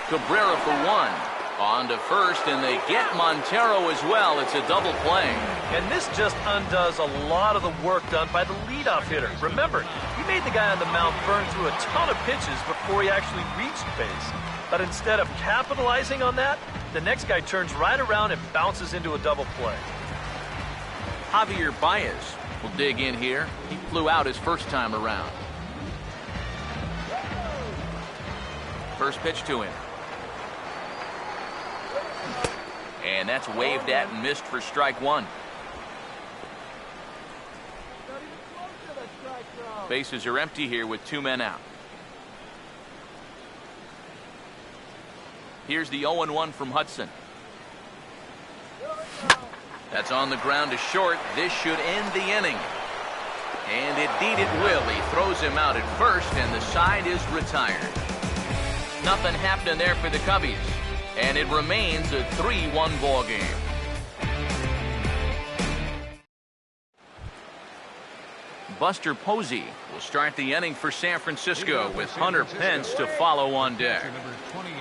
Cabrera for 1. On to first, and they get Montero as well. It's a double play. And this just undoes a lot of the work done by the leadoff hitter. Remember, he made the guy on the mound burn through a ton of pitches before he actually reached base. But instead of capitalizing on that, the next guy turns right around and bounces into a double play. Javier Baez will dig in here. He flew out his first time around. First pitch to him. And that's waved at and missed for strike 1. Bases are empty here with 2 men out. Here's the 0-1 from Hudson. That's on the ground to short. This should end the inning. And indeed it will. He throws him out at first, and the side is retired. Nothing happening there for the Cubbies. And it remains a 3-1 ball game. Buster Posey will start the inning for San Francisco with Hunter Pence to follow on deck. Number 28,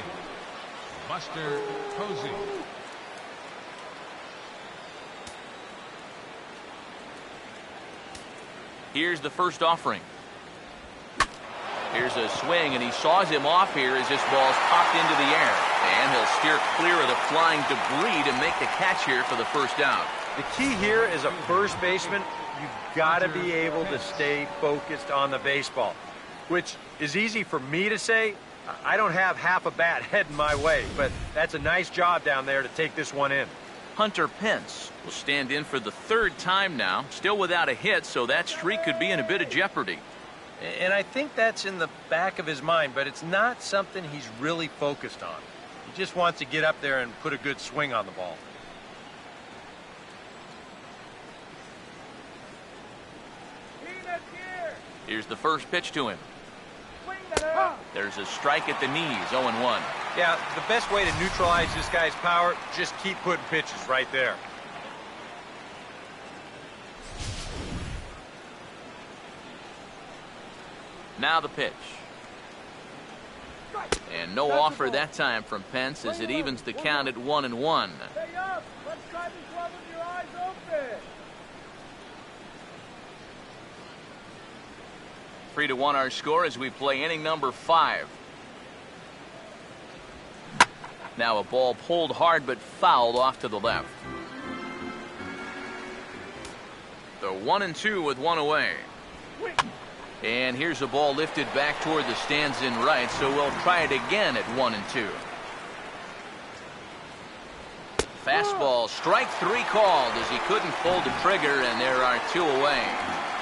Buster Posey. Here's the first offering. Here's a swing, and he saws him off here as this ball's popped into the air. And he'll steer clear of the flying debris to make the catch here for the first out. The key here is a first baseman, you've got to be able to stay focused on the baseball, which is easy for me to say. I don't have half a bat heading my way, but that's a nice job down there to take this one in. Hunter Pence will stand in for the 3rd time now, still without a hit, so that streak could be in a bit of jeopardy. And I think that's in the back of his mind, but it's not something he's really focused on. He just wants to get up there and put a good swing on the ball. Here's the first pitch to him. There's a strike at the knees, 0-1. Yeah, the best way to neutralize this guy's power, just keep putting pitches right there. Now the pitch. And no offer that time from Pence as it evens the count at 1-1. Stay up. Let's try this one with your eyes open. 3-1 our score as we play inning number 5. Now a ball pulled hard but fouled off to the left. The 1-2 with one away. And here's a ball lifted back toward the stands in right, so we'll try it again at 1-2. Fastball, strike 3 called as he couldn't pull the trigger, and there are 2 away.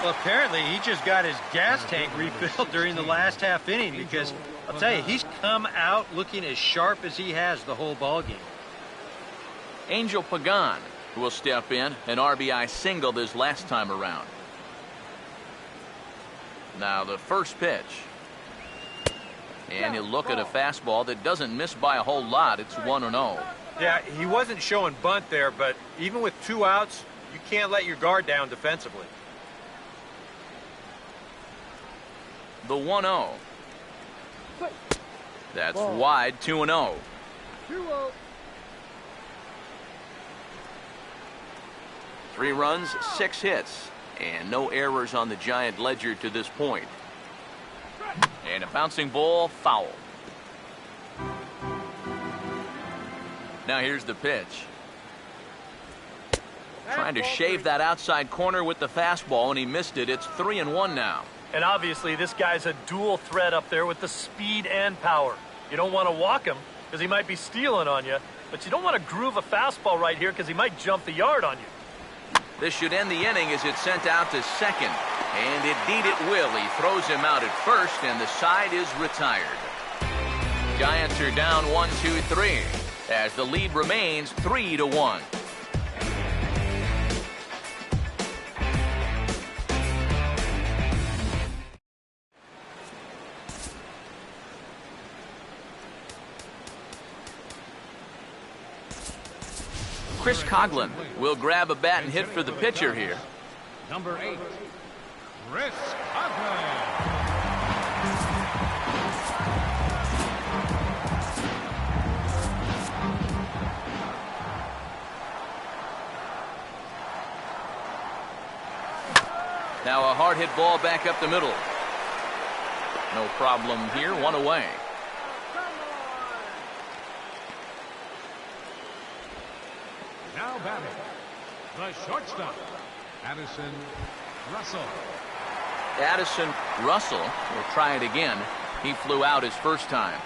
Well, apparently he just got his gas tank refilled during the last half inning, because I'll tell you, he's come out looking as sharp as he has the whole ball game. Angel Pagan will step in, an RBI single this last time around. Now the first pitch. And he'll look at a fastball that doesn't miss by a whole lot. It's 1-0. Yeah, he wasn't showing bunt there, but even with 2 outs, you can't let your guard down defensively. The 1-0. That's wide, 2-0. 2-0. 3 runs, 6 hits, and no errors on the Giant ledger to this point. And a bouncing ball, foul. Now here's the pitch. Trying to shave that outside corner with the fastball, and he missed it. It's 3-1 now. And obviously, this guy's a dual threat up there with the speed and power. You don't want to walk him because he might be stealing on you, but you don't want to groove a fastball right here because he might jump the yard on you. This should end the inning as it's sent out to second. And indeed it will. He throws him out at first, and the side is retired. Giants are down 1-2-3 as the lead remains 3-1. Chris Coghlan will grab a bat and hit for the pitcher here. Number 8, Chris Coghlan. Now a hard hit ball back up the middle. No problem here, 1 away. Now batting, the shortstop, Addison Russell. Addison Russell will try it again. He flew out his first time.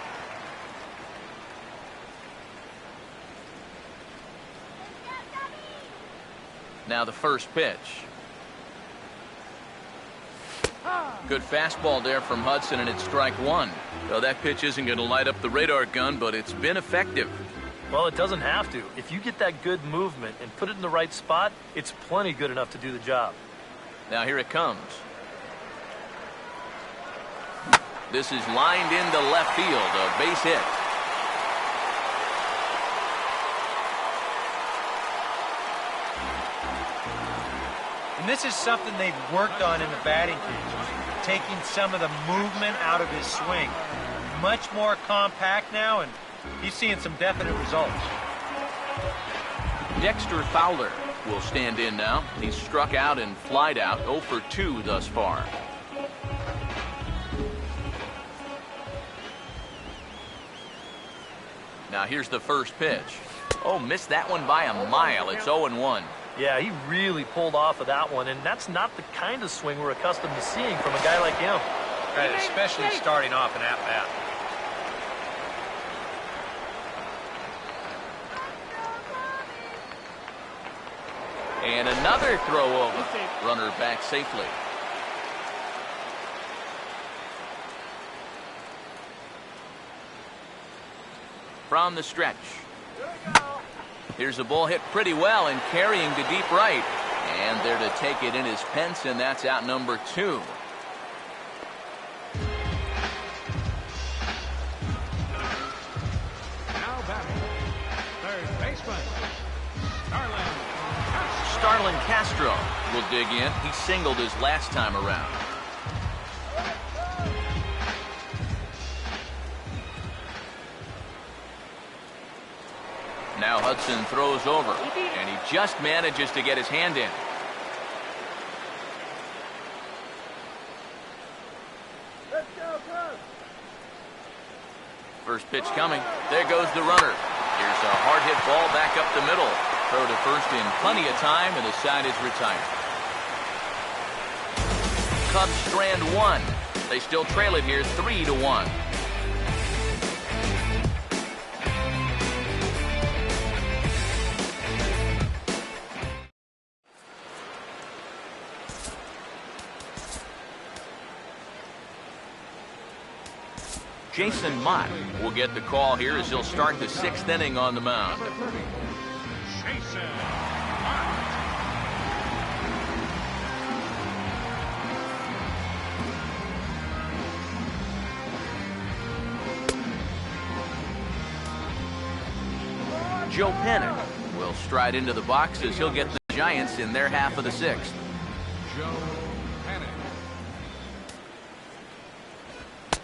Now the first pitch. Good fastball there from Hudson, and it's strike 1. Well, that pitch isn't going to light up the radar gun, but it's been effective. Well, it doesn't have to. If you get that good movement and put it in the right spot, it's plenty good enough to do the job. Now here it comes. This is lined into left field, a base hit. And this is something they've worked on in the batting cage, taking some of the movement out of his swing. Much more compact now, and he's seeing some definite results. Dexter Fowler will stand in now. He's struck out and flied out, 0 for 2 thus far. Now here's the first pitch. Oh, missed that one by a mile. It's 0-1. Yeah, he really pulled off of that one, and that's not the kind of swing we're accustomed to seeing from a guy like him. Right, especially starting off an at-bat. And another throw over. Runner back safely. From the stretch. Here's a ball hit pretty well and carrying to deep right. And there to take it in is Pence, and that's out number 2. Now batting, third baseman, Starlin Castro will dig in. He singled his last time around. Hudson throws over, and he just manages to get his hand in. Let's go, Cubs. First pitch coming. There goes the runner. Here's a hard hit ball back up the middle. Throw to first in plenty of time, and the side is retired. Cubs strand one. They still trail it here 3-1. Jason Mott will get the call here as he'll start the 6th inning on the mound. Jason Joe Panik will stride into the box as he'll get the Giants in their half of the 6th. Joe Panik.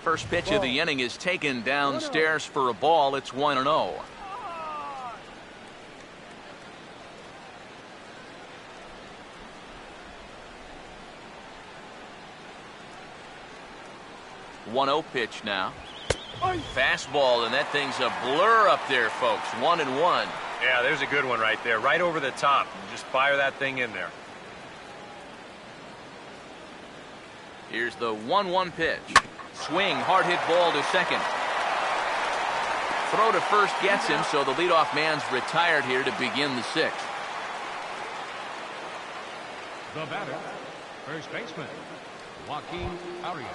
First pitch of the inning is taken downstairs for a ball. It's 1-0. One-0 pitch now. Fastball, and that thing's a blur up there, folks. 1-1. Yeah, there's a good one right there, right over the top. Just fire that thing in there. Here's the 1-1 pitch. Swing, hard hit ball to second. Throw to first gets him, so the leadoff man's retired here to begin the 6th. The batter, first baseman, Joaquin Arias.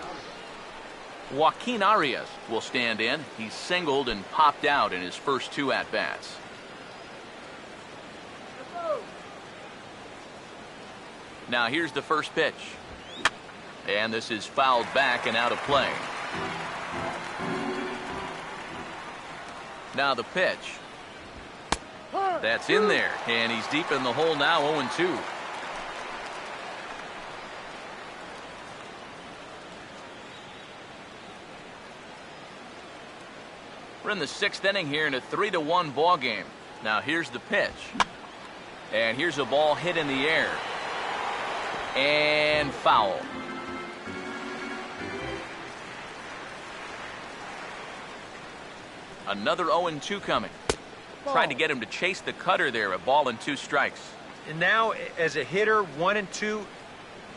Joaquin Arias will stand in. He's singled and popped out in his first 2 at-bats. Now here's the first pitch. And this is fouled back and out of play. Now the pitch. That's in there, and he's deep in the hole now, 0-2. We're in the 6th inning here in a 3-1 ball game. Now here's the pitch. And here's a ball hit in the air. And foul. Another 0-2 coming. Trying to get him to chase the cutter there. A ball and 2 strikes. And now, as a hitter, 1 and 2,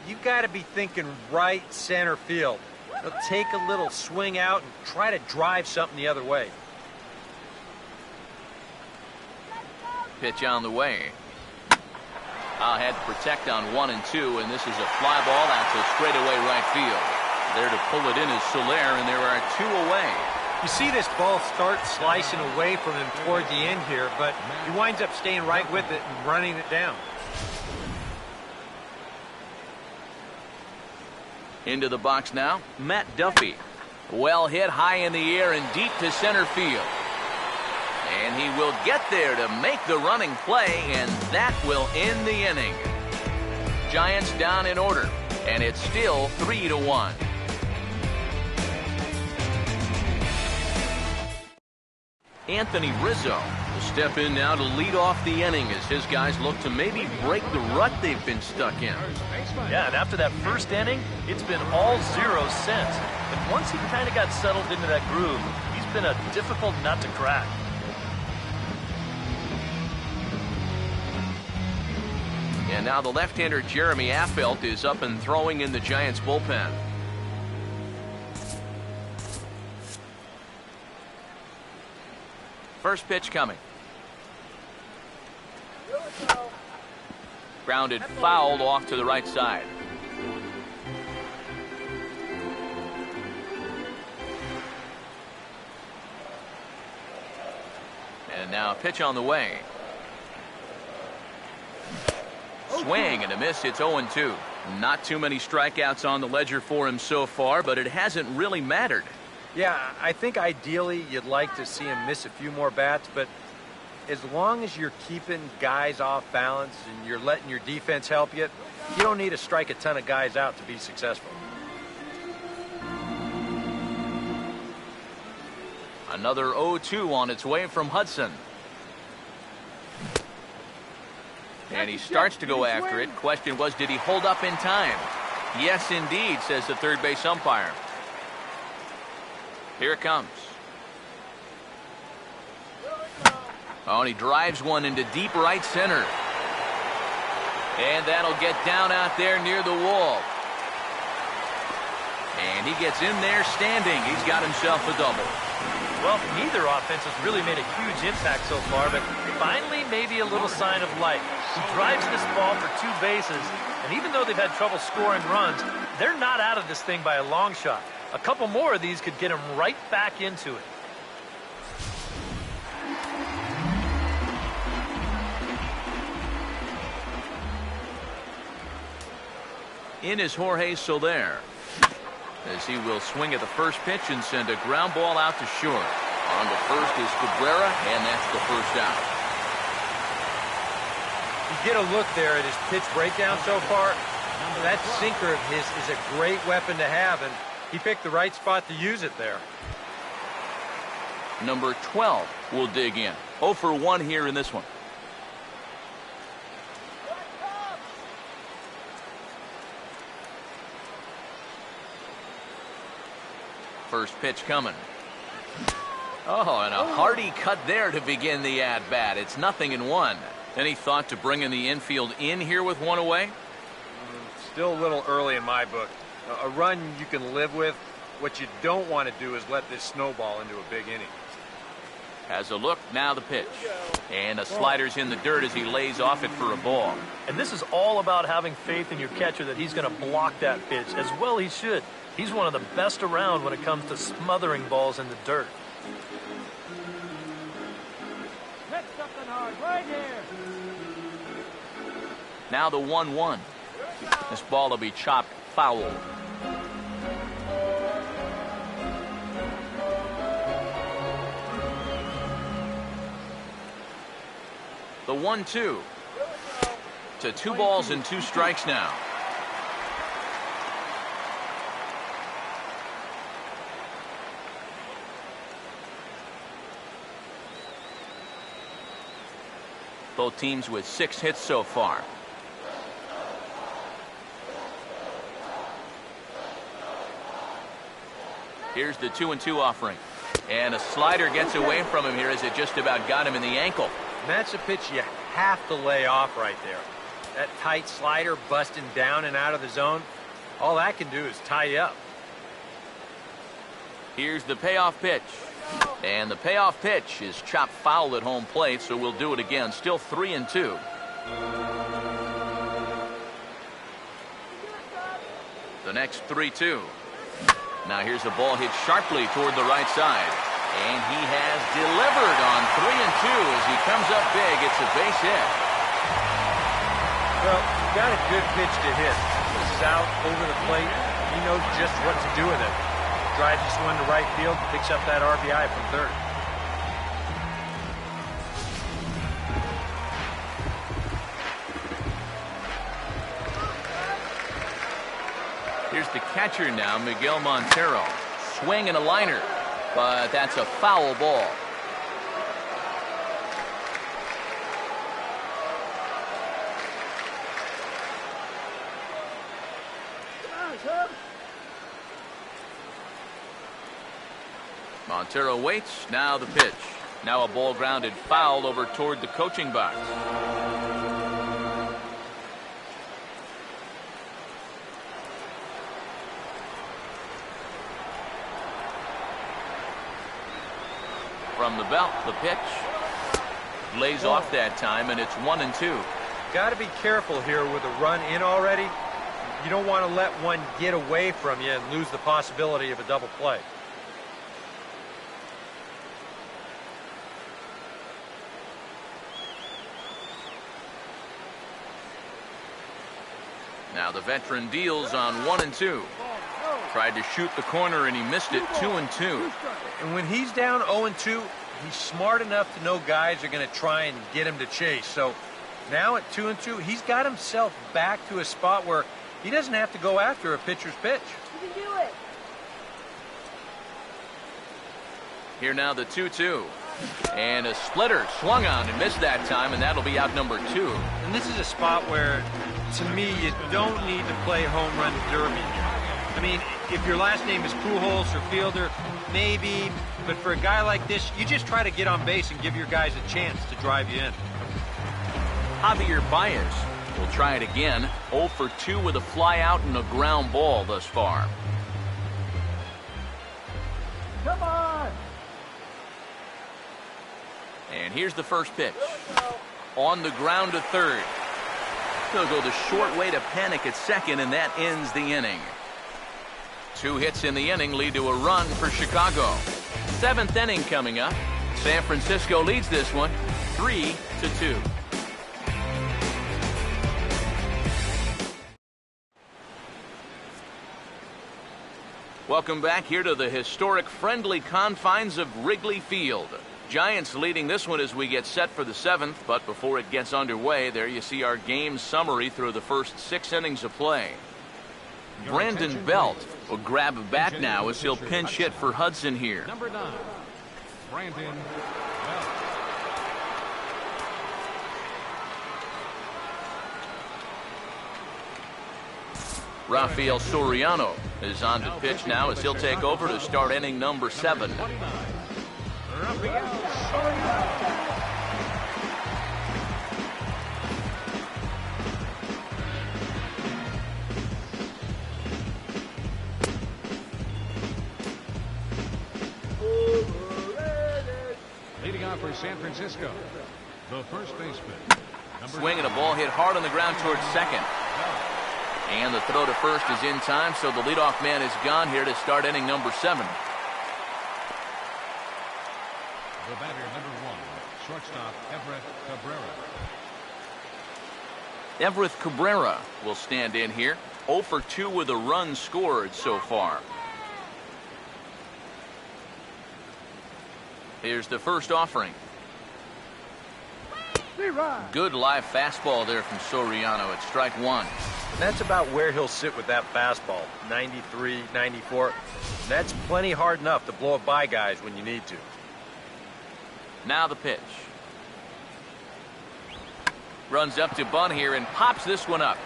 you got to be thinking right center field. They'll take a little swing out and try to drive something the other way. Pitch on the way. Had to protect on 1 and 2, and this is a fly ball out to straightaway right field. There to pull it in is Soler, and there are 2 away. You see this ball start slicing away from him toward the end here, but he winds up staying right with it and running it down. Into the box now, Matt Duffy. Well hit high in the air and deep to center field. And he will get there to make the running play, and that will end the inning. Giants down in order, and it's still 3-1. Anthony Rizzo will step in now to lead off the inning as his guys look to maybe break the rut they've been stuck in. Yeah, and after that first inning, it's been all 0 since. And once he kind of got settled into that groove, he's been a difficult nut to crack. And now the left-hander Jeremy Affeldt is up and throwing in the Giants bullpen. First pitch coming. Grounded fouled off to the right side. And now a pitch on the way. Swing and a miss. It's 0-2. Not too many strikeouts on the ledger for him so far, but it hasn't really mattered. Yeah, I think ideally you'd like to see him miss a few more bats, but as long as you're keeping guys off balance and you're letting your defense help you, you don't need to strike a ton of guys out to be successful. Another 0-2 on its way from Hudson. And he starts to go after it. Question was, did he hold up in time? Yes, indeed, says the third base umpire. Here it comes. Oh, and he drives one into deep right center. And that'll get down out there near the wall. And he gets in there standing. He's got himself a double. Well, neither offense has really made a huge impact so far, but finally maybe a little sign of life. He drives this ball for 2 bases, and even though they've had trouble scoring runs, they're not out of this thing by a long shot. A couple more of these could get him right back into it. In is Jorge Soler, as he will swing at the first pitch and send a ground ball out to short. On the first is Cabrera, and that's the first out. You get a look there at his pitch breakdown so far. That sinker of his is a great weapon to have, and he picked the right spot to use it there. Number 12 will dig in. 0 for 1 here in this one. First pitch coming. Oh, and a hearty cut there to begin the at-bat. It's 0-1. Any thought to bringing the infield in here with one away? Still a little early in my book. A run you can live with. What you don't want to do is let this snowball into a big inning. Has a look, now the pitch. And a slider's in the dirt as he lays off it for a ball. And this is all about having faith in your catcher that he's going to block that pitch, as well he should. He's one of the best around when it comes to smothering balls in the dirt. Hit something hard right here. Now the 1-1. This ball will be chopped foul. The 1-2. To 2 balls and 2 strikes now. Both teams with 6 hits so far. Here's the 2-2 offering. And a slider gets away from him here as it just about got him in the ankle. And that's a pitch you have to lay off right there. That tight slider busting down and out of the zone, all that can do is tie you up. Here's the payoff pitch. And the payoff pitch is chopped foul at home plate, so we'll do it again. Still 3-2. The next 3-2. Now here's a ball hit sharply toward the right side. And he has delivered on 3-2 as he comes up big. It's a base hit. Well, got a good pitch to hit. This is out over the plate. He knows just what to do with it. Drives this one to right field, picks up that RBI from third. Here's the catcher now, Miguel Montero. Swing and a liner, but that's a foul ball. Montero waits. Now the pitch. Now a ball grounded foul over toward the coaching box. From the belt, the pitch. Lays off that time, and it's 1-2. Got to be careful here with a run in already. You don't want to let one get away from you and lose the possibility of a double play. Now the veteran deals on 1-2. Tried to shoot the corner and he missed it. 2-2. And when he's down 0-2, he's smart enough to know guys are going to try and get him to chase. So now at 2-2, he's got himself back to a spot where he doesn't have to go after a pitcher's pitch. You can do it. Here now the 2-2. And a splitter swung on and missed that time, and that'll be out number 2. And this is a spot where, to me, you don't need to play home run derby. I mean, if your last name is Pujols or Fielder, maybe, but for a guy like this, you just try to get on base and give your guys a chance to drive you in. Javier Baez will try it again. 0 for 2 with a fly out and a ground ball thus far. Come on! And here's the first pitch. On the ground to third. He'll go the short way to panic at second, and that ends the inning. 2 hits in the inning lead to a run for Chicago. 7th inning coming up. San Francisco leads this one 3-2. Welcome back here to the historic friendly confines of Wrigley Field. Giants leading this one as we get set for the 7th, but before it gets underway, there you see our game summary through the first 6 innings of play. Brandon Belt will grab a bat now as he'll pinch hit for Hudson here. Number 9, Brandon Belt. Rafael Soriano is on to pitch now as he'll take over to start inning number 7. Leading off for San Francisco, the first baseman. Swinging a ball hit hard on the ground towards second. And the throw to first is in time, so the leadoff man is gone here to start inning number 7. The batter, number 1, shortstop Everett Cabrera. Everett Cabrera will stand in here. 0 for 2 with a run scored so far. Here's the first offering. Good live fastball there from Soriano at strike 1. That's about where he'll sit with that fastball, 93, 94. That's plenty hard enough to blow it by guys when you need to. Now the pitch. Runs up to bunt here and pops this one up.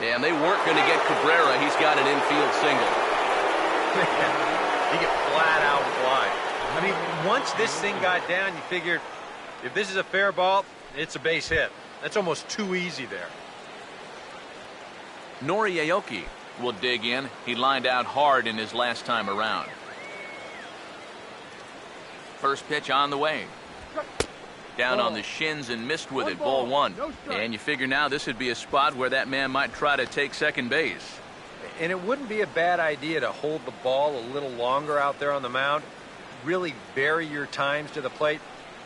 And they weren't going to get Cabrera. He's got an infield single. He get flat out wide. I mean, once this thing got down, you figured if this is a fair ball, it's a base hit. That's almost too easy there. Nori Aoki will dig in. He lined out hard in his last time around. First pitch on the way. Down on the shins and missed with it. Ball 1. And you figure now this would be a spot where that man might try to take second base. And it wouldn't be a bad idea to hold the ball a little longer out there on the mound. Really vary your times to the plate.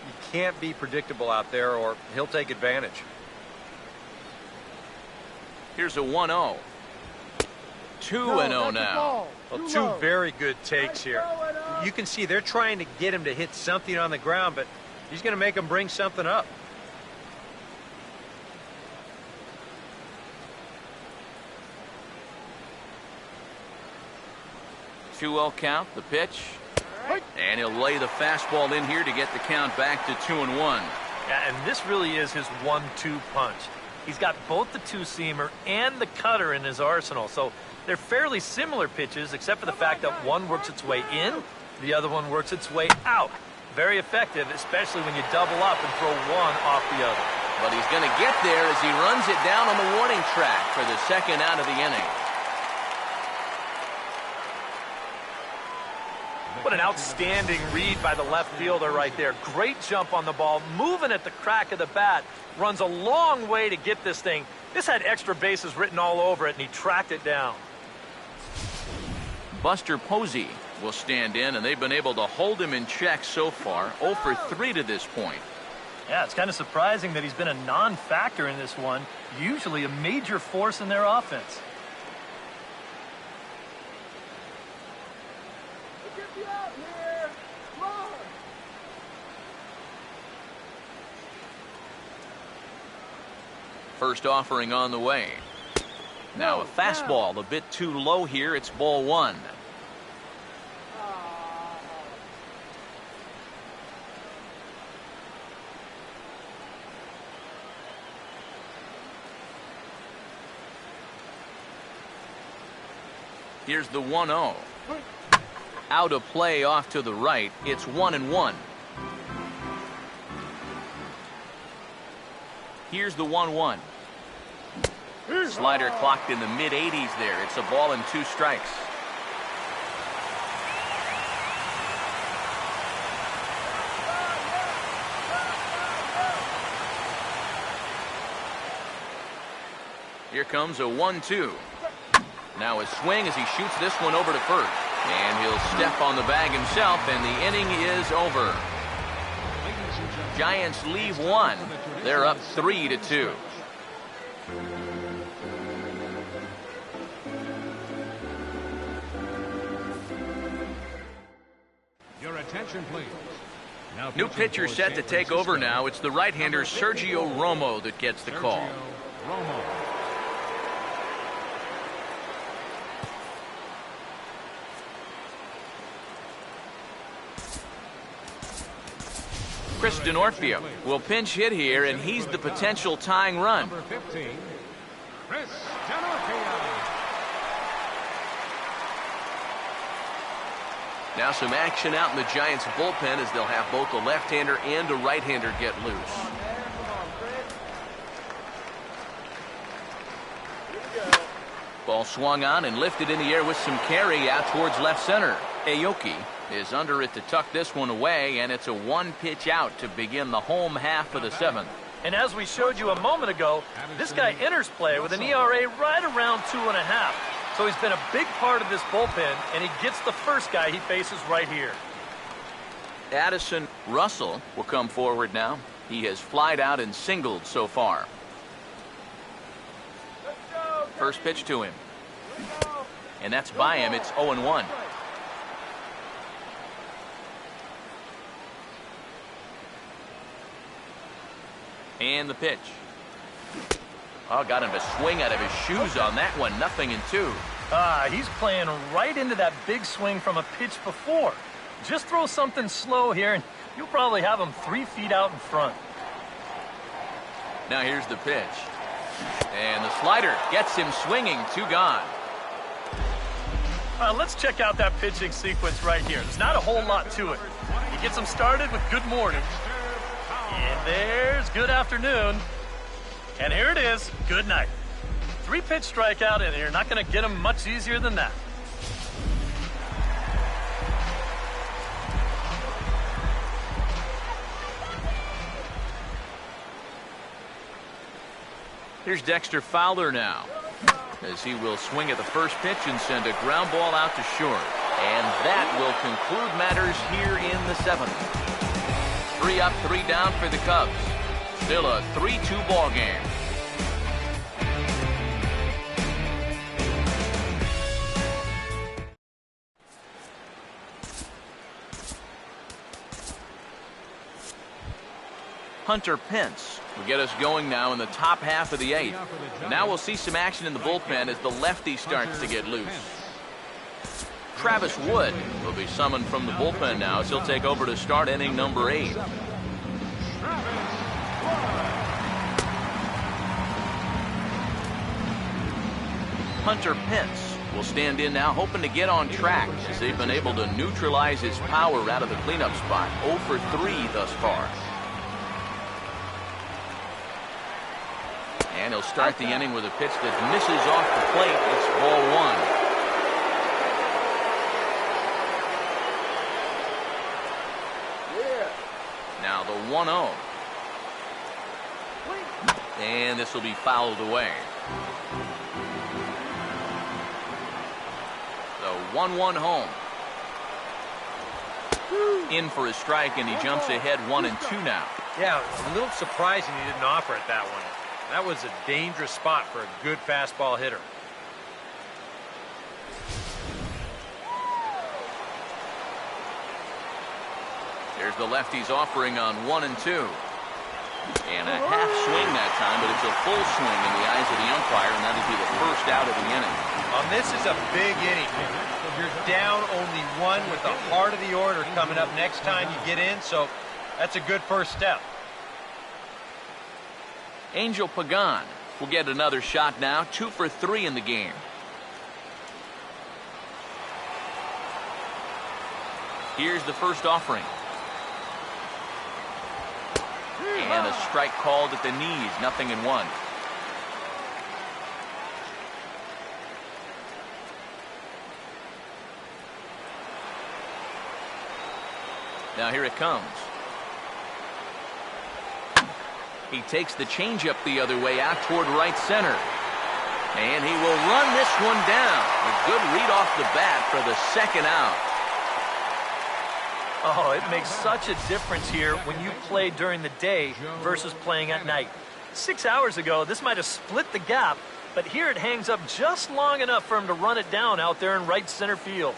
You can't be predictable out there or he'll take advantage. Here's a 1-0. 2-0 now. Well, 2 very good takes here. You can see they're trying to get him to hit something on the ground, but he's going to make him bring something up. Two-0 count, the pitch. And he'll lay the fastball in here to get the count back to 2-1. Yeah, and this really is his 1-2 punch. He's got both the two-seamer and the cutter in his arsenal, so they're fairly similar pitches, except for the fact that one works its way in, the other one works its way out. Very effective, especially when you double up and throw one off the other. But he's going to get there as he runs it down on the warning track for the second out of the inning. What an outstanding read by the left fielder right there. Great jump on the ball, moving at the crack of the bat. Runs a long way to get this thing. This had extra bases written all over it, and he tracked it down. Buster Posey will stand in, and they've been able to hold him in check so far. 0 for 3 to this point. Yeah, it's kind of surprising that he's been a non-factor in this one. Usually a major force in their offense. First offering on the way. Now a fastball a bit too low here. It's ball 1. Here's the 1-0. Out of play off to the right. It's 1-1. Here's the 1-1. Slider clocked in the mid-80s there. It's a ball and 2 strikes. Here comes a 1-2. Now a swing as he shoots this one over to first. And he'll step on the bag himself, and the inning is over. Giants leave 1. They're up 3-2. Your attention, please. Now New pitcher set to take over now. It's the right-hander Sergio Romo that gets the call. Romo. Chris D'Onofrio will pinch hit here, and he's the potential tying run. Number 15, Chris D'Onofrio. Now some action out in the Giants bullpen as they'll have both a left-hander and a right-hander get loose. Ball swung on and lifted in the air with some carry out towards left center. Aoki is under it to tuck this one away, and it's a 1-pitch out to begin the home half of the 7th. And as we showed you a moment ago, this guy enters play with an ERA right around 2.5. So he's been a big part of this bullpen, and he gets the first guy he faces right here. Addison Russell will come forward now. He has flied out and singled so far. First pitch to him. And that's by him. It's 0-1. And the pitch. Oh, got him to swing out of his shoes on that one. 0-2. He's playing right into that big swing from a pitch before. Just throw something slow here, and you'll probably have him 3 feet out in front. Now here's the pitch. And the slider gets him swinging. 2 gone. Let's check out that pitching sequence right here. There's not a whole lot to it. He gets him started with good morning. And there's good afternoon. And here it is, good night. 3-pitch strikeout, and you're not going to get him much easier than that. Here's Dexter Fowler now, as he will swing at the first pitch and send a ground ball out to short. And that will conclude matters here in the 7th. 3 up, 3 down for the Cubs. Still a 3-2 ball game. Hunter Pence will get us going now in the top half of the 8th. Now we'll see some action in the bullpen as the lefty starts to get loose. Travis Wood will be summoned from the bullpen now as he'll take over to start inning number 8. Hunter Pence will stand in now, hoping to get on track as they've been able to neutralize his power out of the cleanup spot. 0 for 3 thus far. And he'll start the inning with a pitch that misses off the plate. It's ball 1. Now the 1-0. And this will be fouled away. The 1-1 home. In for a strike, and he jumps ahead 1-2 now. Yeah, it's a little surprising he didn't offer it that one. That was a dangerous spot for a good fastball hitter. There's the lefty's offering on 1-2. And a half swing that time, but it's a full swing in the eyes of the umpire, and that'll be the first out of the inning. This is a big inning. You're down only 1 with the heart of the order coming up next time you get in, so that's a good first step. Angel Pagan will get another shot now. 2 for 3 in the game. Here's the first offering. And a strike called at the knees, 0-1. Now here it comes. He takes the changeup the other way out toward right center. And he will run this one down. A good read off the bat for the second out. Oh, it makes such a difference here when you play during the day versus playing at night. 6 hours ago, this might have split the gap, but here it hangs up just long enough for him to run it down out there in right center field.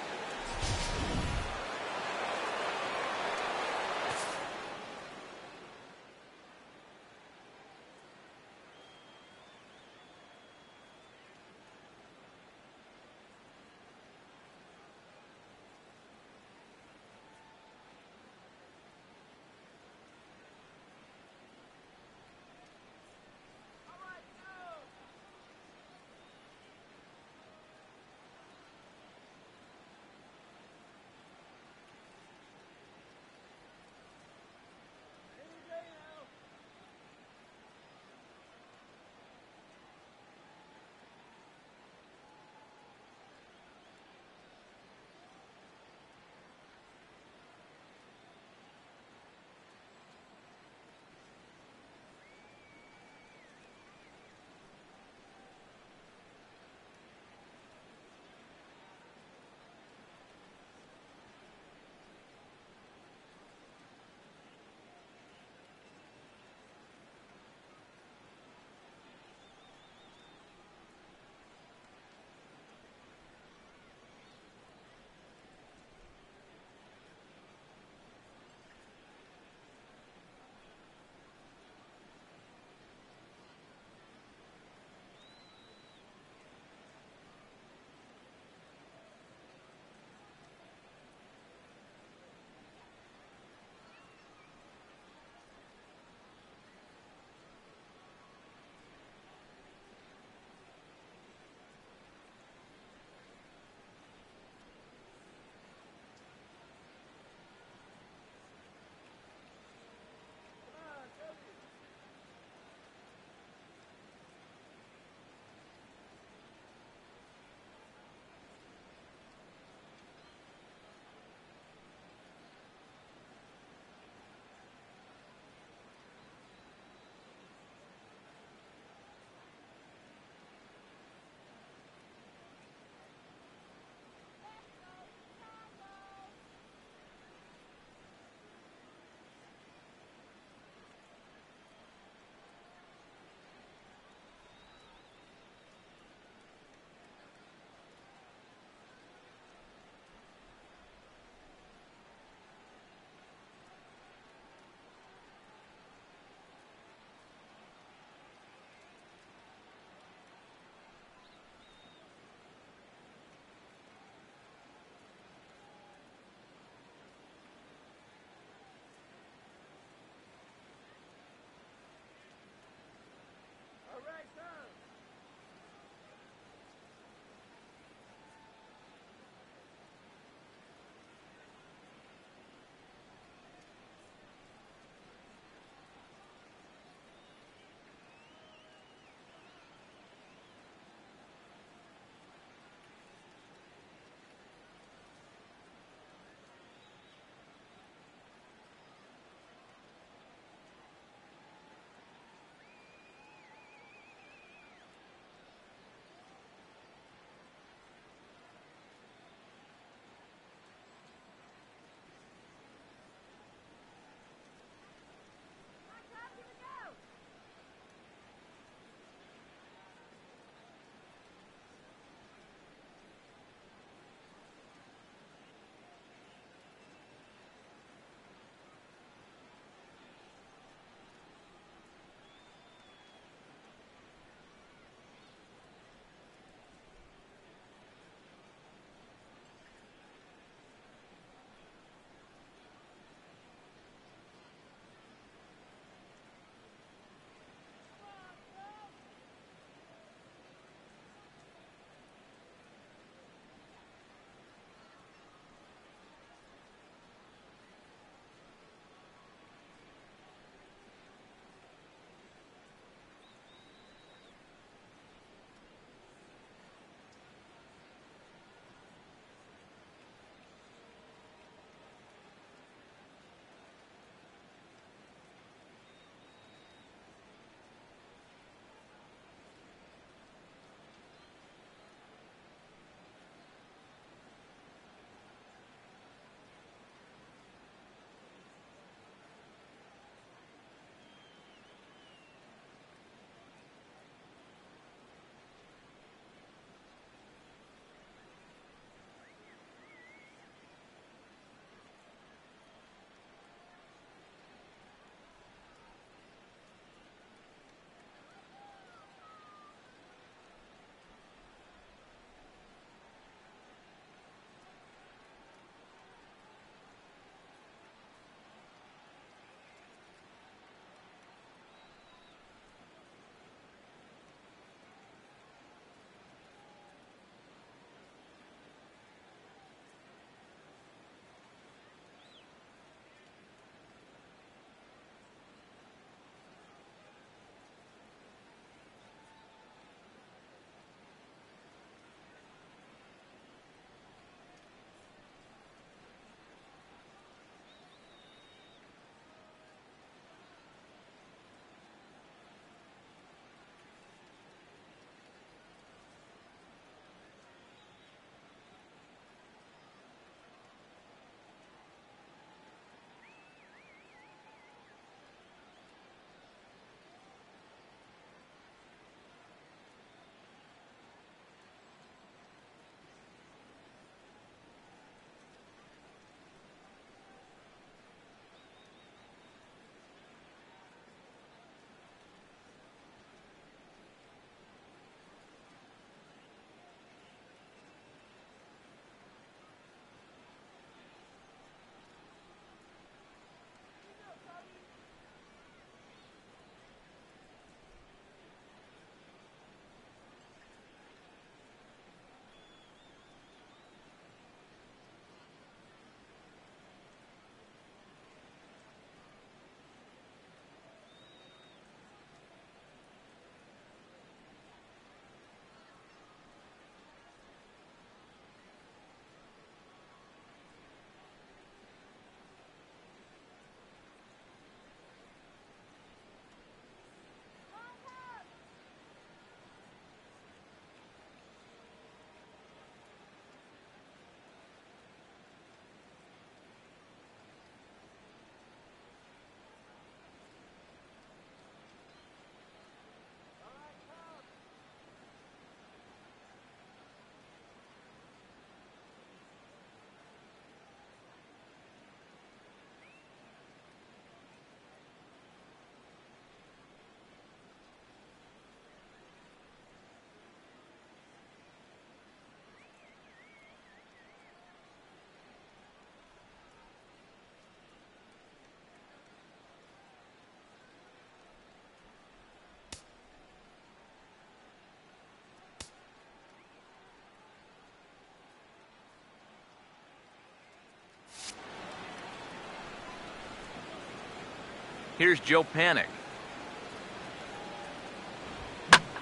Here's Joe Panik.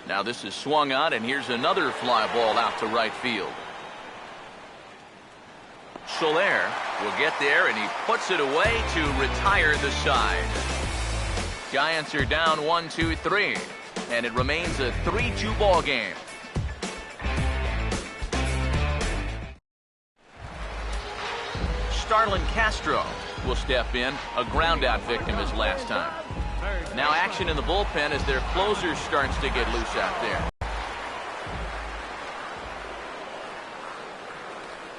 Now this is swung on, and here's another fly ball out to right field. Soler will get there, and he puts it away to retire the side. Giants are down 1-2-3, and it remains a 3-2 ball game. Starlin Castro will step in, a ground-out victim as last time. Now action in the bullpen as their closer starts to get loose out there.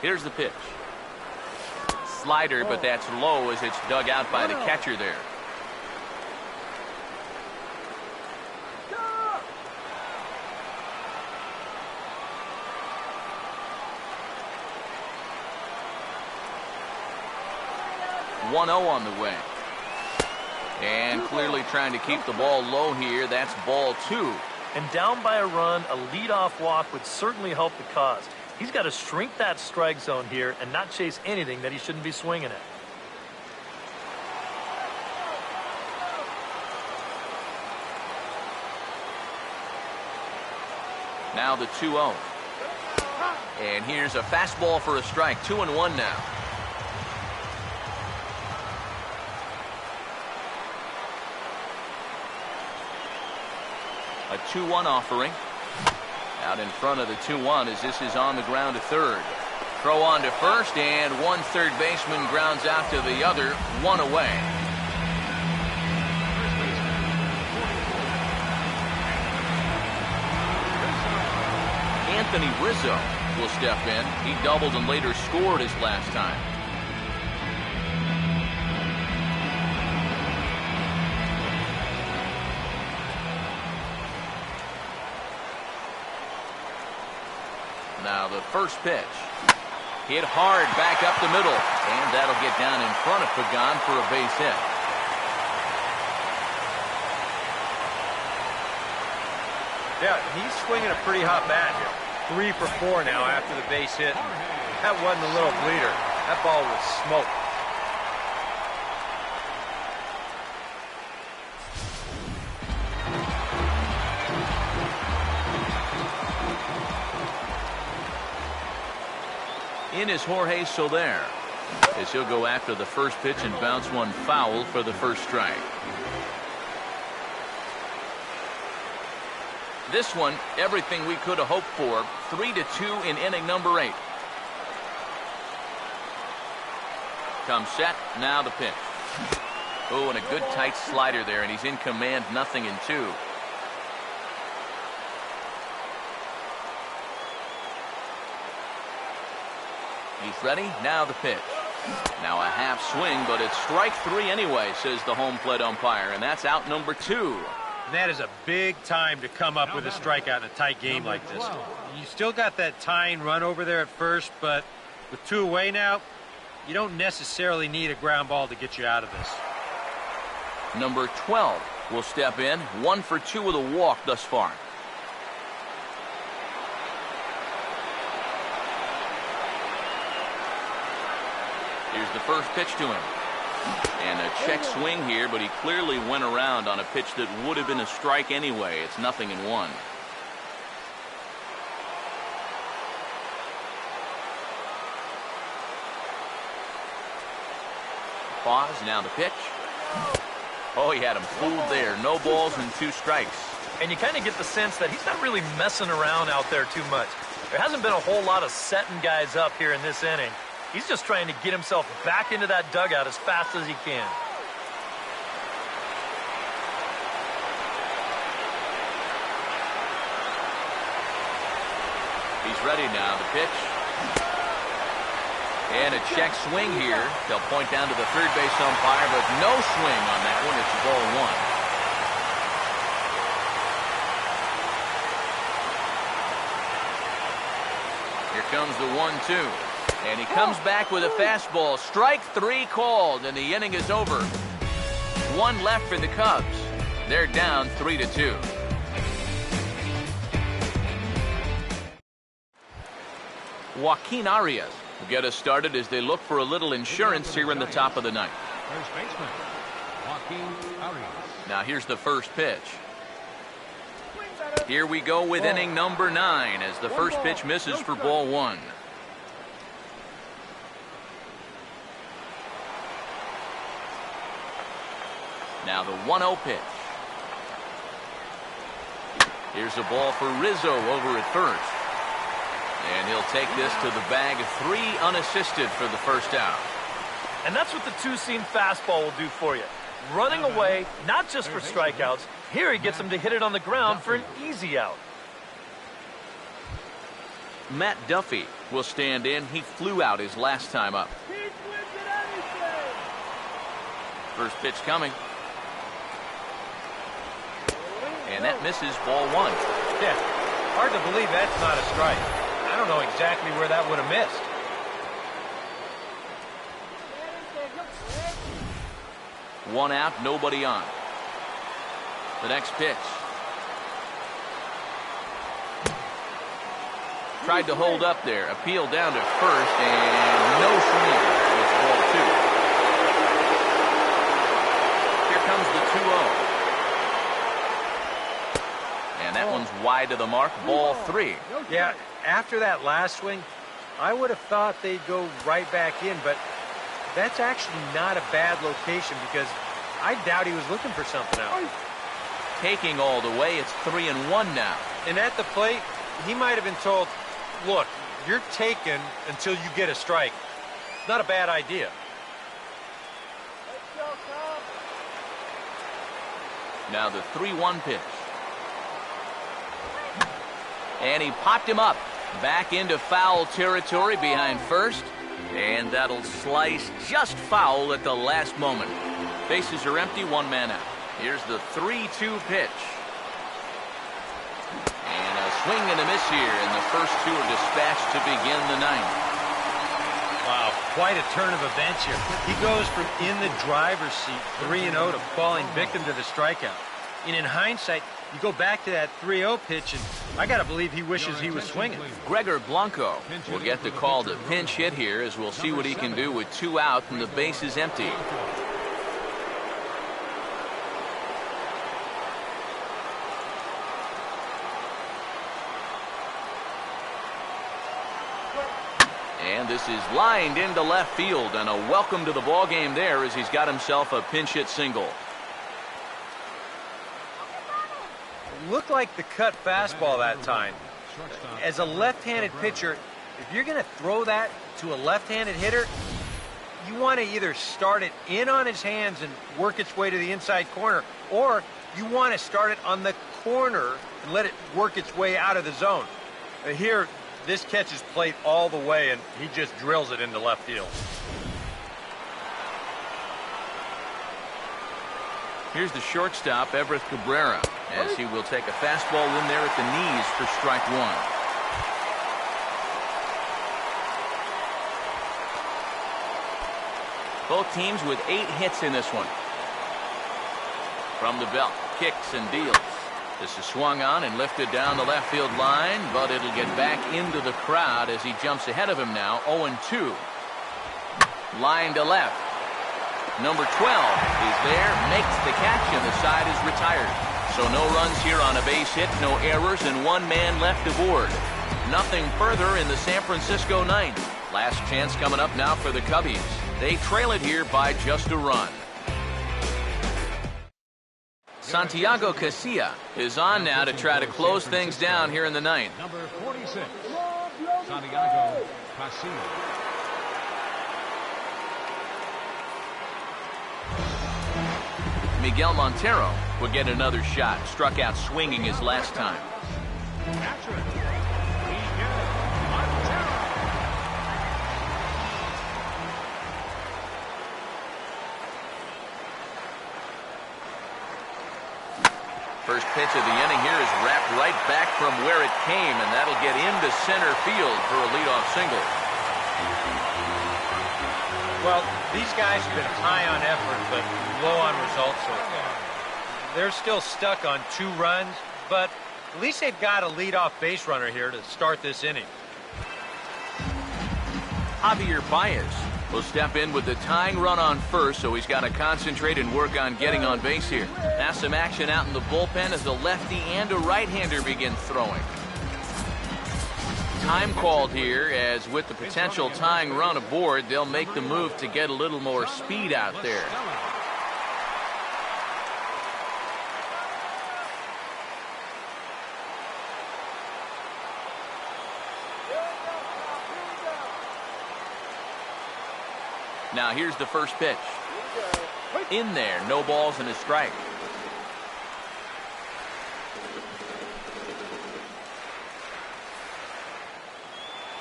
Here's the pitch. Slider, but that's low as it's dug out by the catcher there. One 0 on the way. And clearly trying to keep the ball low here. That's ball 2. And down by a run, a leadoff walk would certainly help the cause. He's got to shrink that strike zone here and not chase anything that he shouldn't be swinging at. Now the 2-0. And here's a fastball for a strike. 2-1 now. A 2-1 offering. Out in front of the 2-1 as this is on the ground to third. Throw on to first, and one third baseman grounds out to the other. 1 away. Anthony Rizzo will step in. He doubled and later scored his last time. Now the first pitch. Hit hard back up the middle. And that'll get down in front of Pagan for a base hit. Yeah, he's swinging a pretty hot bat here. 3 for 4 now after the base hit. That wasn't a little bleeder. That ball was smoke. In is Jorge Soler as he'll go after the first pitch and bounce one foul for the first strike. This one, everything we could have hoped for. 3-2 in inning number 8. Comes set. Now the pitch. Oh, and a good tight slider there, and he's in command. 0-2. He's ready. Now the pitch. Now a half swing, but it's strike 3 anyway, says the home plate umpire, and that's out number 2. And that is a big time to come up with a strikeout in a tight game like this. You still got that tying run over there at first, but with 2 away now, you don't necessarily need a ground ball to get you out of this. Number 12 will step in. 1 for 2 with a walk thus far. Here's the first pitch to him. And a check swing here, but he clearly went around on a pitch that would have been a strike anyway. It's 0-1. Pause, now the pitch. Oh, he had him fooled there. No balls and 2 strikes. And you kind of get the sense that he's not really messing around out there too much. There hasn't been a whole lot of setting guys up here in this inning. He's just trying to get himself back into that dugout as fast as he can. He's ready now. The pitch. And a check swing here. They'll point down to the third base umpire, but no swing on that one. It's ball 1. Here comes the 1-2. And he comes back with a fastball. Strike 3 called, and the inning is over. 1 left for the Cubs. They're down 3-2. Joaquin Arias will get us started as they look for a little insurance here in the top of the ninth. First baseman, Now here's the first pitch. Here we go with inning number 9 as the first pitch misses for ball 1. Now the 1-0 pitch. Here's a ball for Rizzo over at first. And he'll take this to the bag of 3 unassisted for the first out. And that's what the two-seam fastball will do for you. Running away, not just for strikeouts. Here he gets him to hit it on the ground for an easy out. Matt Duffy will stand in. He flew out his last time up. First pitch coming. And that misses ball 1. Yeah, hard to believe that's not a strike. I don't know exactly where that would have missed. One out, nobody on. The next pitch. Tried to hold up there. Appeal down to first, and no swing. It's ball 2. Here comes the 2-0. And that one's wide to the mark. Ball 3. Yeah, after that last swing, I would have thought they'd go right back in, but that's actually not a bad location because I doubt he was looking for something else. Taking all the way, it's 3-1 now. And at the plate, he might have been told, look, you're taken until you get a strike. Not a bad idea. Now the 3-1 pitch. And he popped him up. Back into foul territory behind first. And that'll slice just foul at the last moment. Bases are empty, 1 man out. Here's the 3-2 pitch. And a swing and a miss here, and the first 2 are dispatched to begin the 9th. Wow, quite a turn of events here. He goes from in the driver's seat 3-0 to falling victim to the strikeout. And in hindsight, you go back to that 3-0 pitch, and I got to believe he wishes he was swinging. Gregor Blanco will get the call to pinch hit here as we'll see what he can do with 2 out and the base is empty. And this is lined into left field, and a welcome to the ball game there as he's got himself a pinch hit single. Looked like the cut fastball that time. As a left-handed pitcher, if you're going to throw that to a left-handed hitter, you want to either start it in on his hands and work its way to the inside corner, or you want to start it on the corner and let it work its way out of the zone. Here, this catches plate all the way, and he just drills it into left field. Here's the shortstop, Everett Cabrera, as he will take a fastball in there at the knees for strike 1. Both teams with 8 hits in this one. From the belt, kicks and deals. This is swung on and lifted down the left field line, but it'll get back into the crowd as he jumps ahead of him now, 0-2. Line to left. Number 12 is there, makes the catch, and the side is retired. So no runs here on a base hit, no errors, and 1 man left aboard. Nothing further in the San Francisco 9th. Last chance coming up now for the Cubbies. They trail it here by just a run. Santiago Casilla is on now to try to close things down here in the 9th. Number 46, Santiago Casilla. Miguel Montero would get another shot. Struck out swinging his last time. Capture it. Miguel Montero. First pitch of the inning here is wrapped right back from where it came, and that'll get into center field for a leadoff single. Well, these guys have been high on effort, but low on results so far. They're still stuck on 2 runs, but at least they've got a leadoff base runner here to start this inning. Javier Baez will step in with the tying run on first, so he's got to concentrate and work on getting on base here. Now some action out in the bullpen as a lefty and a right-hander begin throwing. Time called here, as with the potential tying run aboard, they'll make the move to get a little more speed out there. Now here's the first pitch. In there, no balls and a strike.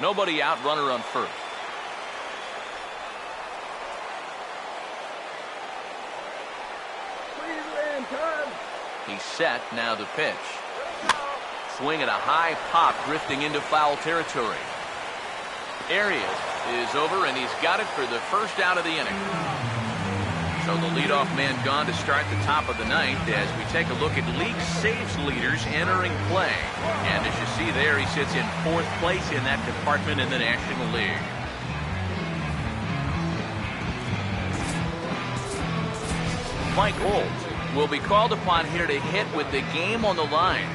Nobody out, runner on first. He's set, now the pitch. Swing at a high pop, drifting into foul territory. Arias is over, and he's got it for the first out of the inning. So the leadoff man gone to start the top of the ninth as we take a look at league saves leaders entering play. And as you see there, he sits in 4th place in that department in the National League. Mike Olt will be called upon here to hit with the game on the line.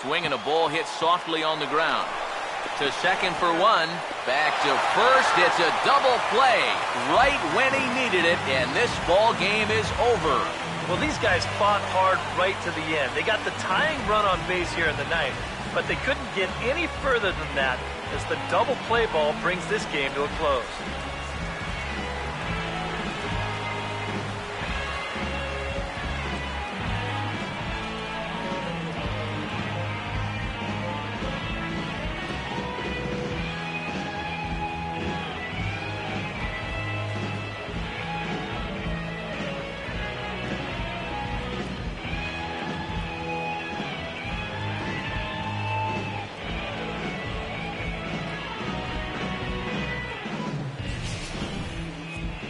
Swing and a ball hit softly on the ground. To second for one. Back to first. It's a double play right when he needed it, and this ball game is over. Well, these guys fought hard right to the end. They got the tying run on base here in the ninth, but they couldn't get any further than that as the double play ball brings this game to a close.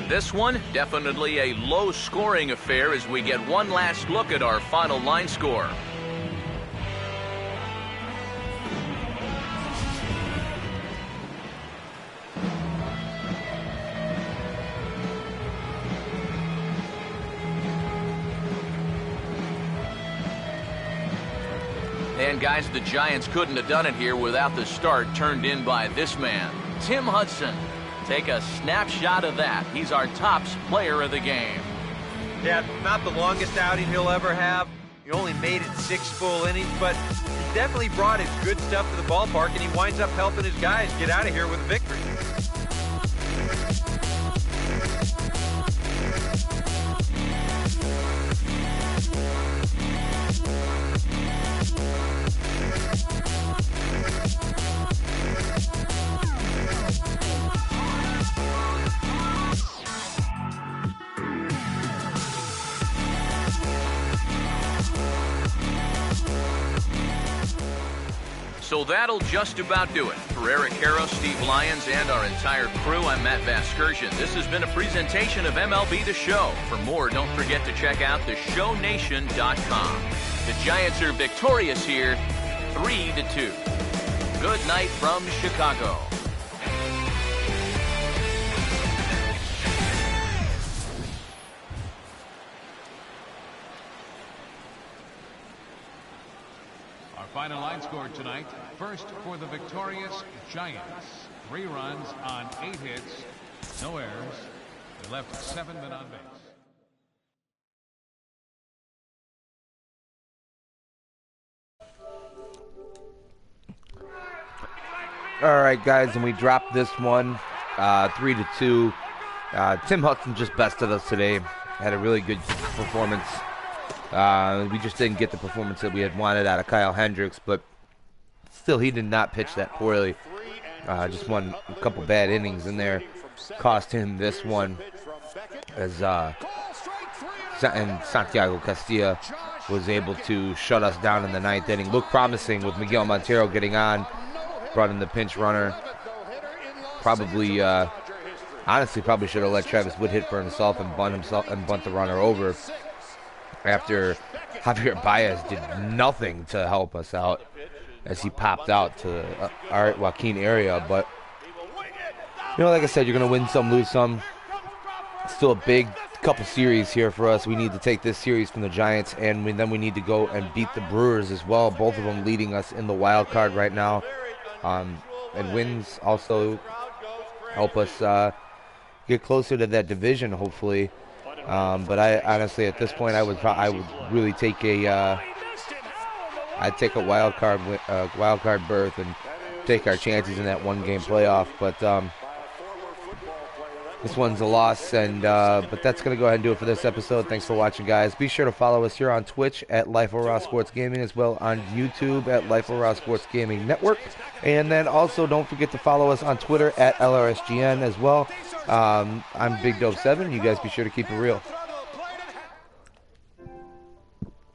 This one, definitely a low-scoring affair as we get one last look at our final line score. And guys, the Giants couldn't have done it here without the start turned in by this man, Tim Hudson. Take a snapshot of that. He's our tops player of the game. Yeah, not the longest outing he'll ever have. He only made it 6 full innings, but he definitely brought his good stuff to the ballpark, and he winds up helping his guys get out of here with a victory. So that'll just about do it. For Eric Karros, Steve Lyons, and our entire crew, I'm Matt Vasgersian. This has been a presentation of MLB The Show. For more, don't forget to check out theshownation.com. The Giants are victorious here, 3-2. Good night from Chicago. Final line score tonight. First for the victorious Giants. 3 runs on 8 hits. No errors. They left 7 men on base. All right, guys, and we dropped this one 3-2. Tim Hudson just bested us today. Had a really good performance. We just didn't get the performance that we had wanted out of Kyle Hendricks, but still, he did not pitch that poorly. Just won a couple bad innings in there. Cost him this one, as and Santiago Castilla was able to shut us down in the 9th inning. Looked promising with Miguel Montero getting on. Brought in the pinch runner. probably, honestly, probably should have let Travis Wood hit for himself and bunt the runner over after Javier Baez did nothing to help us out as he popped out to our Joaquin area. But, like I said, you're going to win some, lose some. Still a big couple series here for us. We need to take this series from the Giants, and then we need to go and beat the Brewers as well, both of them leading us in the wild card right now. And wins also help us get closer to that division, hopefully. But I honestly, at this point, I would really take I'd take a wild card berth and take our chances in that one-game playoff. But this one's a loss, and but that's going to go ahead and do it for this episode. Thanks for watching, guys. Be sure to follow us here on Twitch at Life of Raw Sports Gaming, as well on YouTube at Life of Raw Sports Gaming Network. And then also don't forget to follow us on Twitter at LRSGN as well. I'm Big Dope 7. You guys be sure to keep it real.